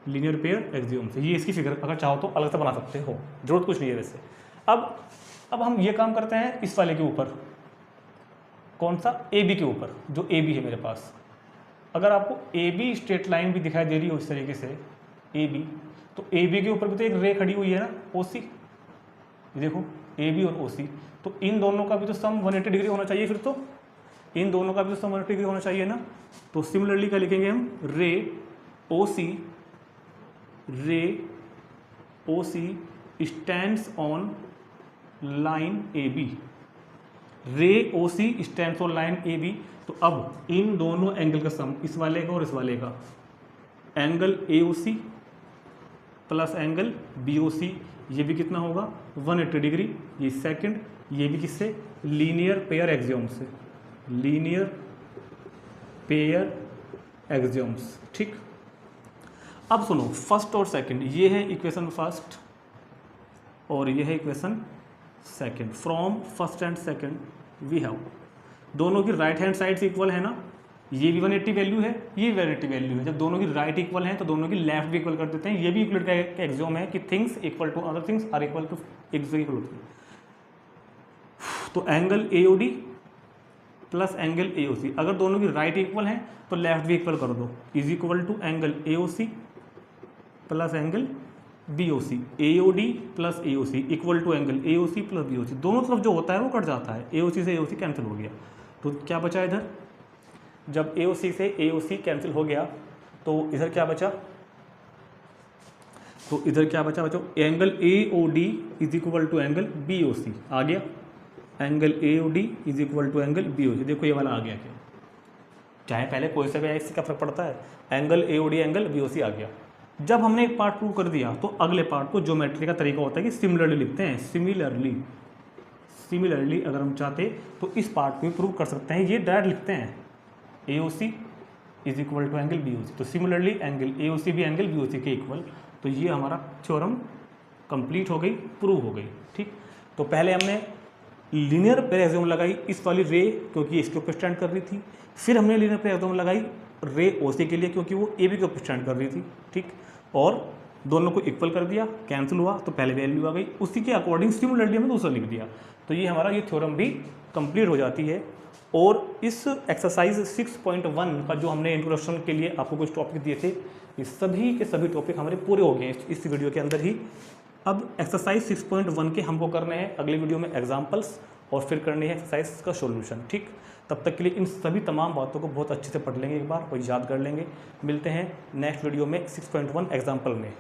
लीनियर पेयर एक्सियोम से। ये इसकी फिगर अगर चाहो तो अलग से बना सकते हो, जरूरत कुछ नहीं है वैसे। अब हम ये काम करते हैं इस वाले के ऊपर, कौन सा, ए बी के ऊपर, जो ए बी है मेरे पास। अगर आपको ए बी स्ट्रेट लाइन भी दिखाई दे रही हो इस तरीके से ए बी, तो ए बी के ऊपर भी तो एक रे खड़ी हुई है ना, ओ सी, देखो ए बी और ओ सी, तो इन दोनों का भी तो सम 180 डिग्री होना चाहिए, फिर तो इन दोनों का भी तो सम 180 डिग्री होना चाहिए ना। तो सिमिलरली क्या लिखेंगे हम, ray O C stands on line A B, ray O C stands on line A B. तो अब इन दोनों एंगल का सम, इस वाले का और इस वाले का, angle A O C plus angle B O C, ये भी कितना होगा 180 डिग्री। ये सेकंड, ये भी किससे, लीनियर पेयर एक्सियोम से, लीनियर पेयर एक्सियोम्स, ठीक। अब सुनो, फर्स्ट और सेकंड, ये है इक्वेशन फर्स्ट और ये है equation second. From first and second we have, दोनों की राइट हैंड साइड्स इक्वल है ना, ये भी 180 वैल्यू है, ये 180 वैल्यू है। जब दोनों की राइट इक्वल है तो दोनों की लेफ्ट भी इक्वल कर देते हैं। ये भी यूक्लिड का एक्सियोम है कि things equal to other things are equal to equal. तो angle A O D plus angle A O C, अगर दोनों की राइट इक्वल है तो लेफ्ट भी इक्वल कर दो, is equal to angle A O C plus angle B O C. A O D plus A O C equal to angle A O C plus B O C. दोनों तरफ जो होता है वो cut जाता है, ए ओ सी से ए O सी cancel हो गया। तो क्या बचा इधर, जब ए ओ सी से ए ओ सी कैंसिल हो गया तो इधर क्या बचा, तो इधर क्या बचा बच्चों, angle A O D is equal to angle B O C आ गया, angle A O D is equal to angle B O C. देखो ये वाला आ गया, क्या चाहे पहले कोई सा भी आए, इससे क्या फर्क पड़ता है, angle A O D angle B O C आ गया। जब हमने एक पार्ट प्रूव कर दिया तो अगले पार्ट को ज्योमेट्री का तरीका होता है कि सिमिलरली लिखते हैं। सिमिलरली अगर हम चाहते तो इस पार्ट को प्रूव कर सकते हैं, ये डायरेक्ट लिखते हैं A O C is equal to angle B O C. तो सिमिलरली एंगल ए ओ सी भी एंगल बी ओ सी के इक्वल। तो ये हमारा थ्योरम कंप्लीट हो गई, प्रूव हो गई, ठीक। तो पहले हमने लीनियर पेयर एक्सियोम लगाई इस वाली रे, क्योंकि इसके ऊपर स्टैंड कर रही थी। फिर हमने लीनियर पेयर एक्सियोम लगाई रे ओ सी के लिए, क्योंकि वो ए बी के ऊपर स्टैंड कर रही थी, ठीक। और दोनों को इक्वल कर दिया, कैंसिल हुआ तो पहले वैल्यू आ गई, उसी के अकॉर्डिंग सिमिलरली हमने दूसरा लिख दिया। तो ये हमारा ये थ्योरम भी कंप्लीट हो जाती है। और इस एक्सरसाइज 6.1 का जो हमने इंट्रोडक्शन के लिए आपको कुछ टॉपिक दिए थे, ये सभी के सभी टॉपिक हमारे पूरे हो गए हैं इस वीडियो के अंदर ही। अब एक्सरसाइज 6.1 के हमको करने हैं अगले वीडियो में एग्जाम्पल्स, और फिर करनी है एक्सरसाइज का सॉल्यूशन, ठीक। तब तक के लिए इन सभी तमाम बातों को बहुत अच्छे से पढ़ लेंगे एक बार और याद कर लेंगे। मिलते हैं नेक्स्ट वीडियो में 6.1 एग्जाम्पल में।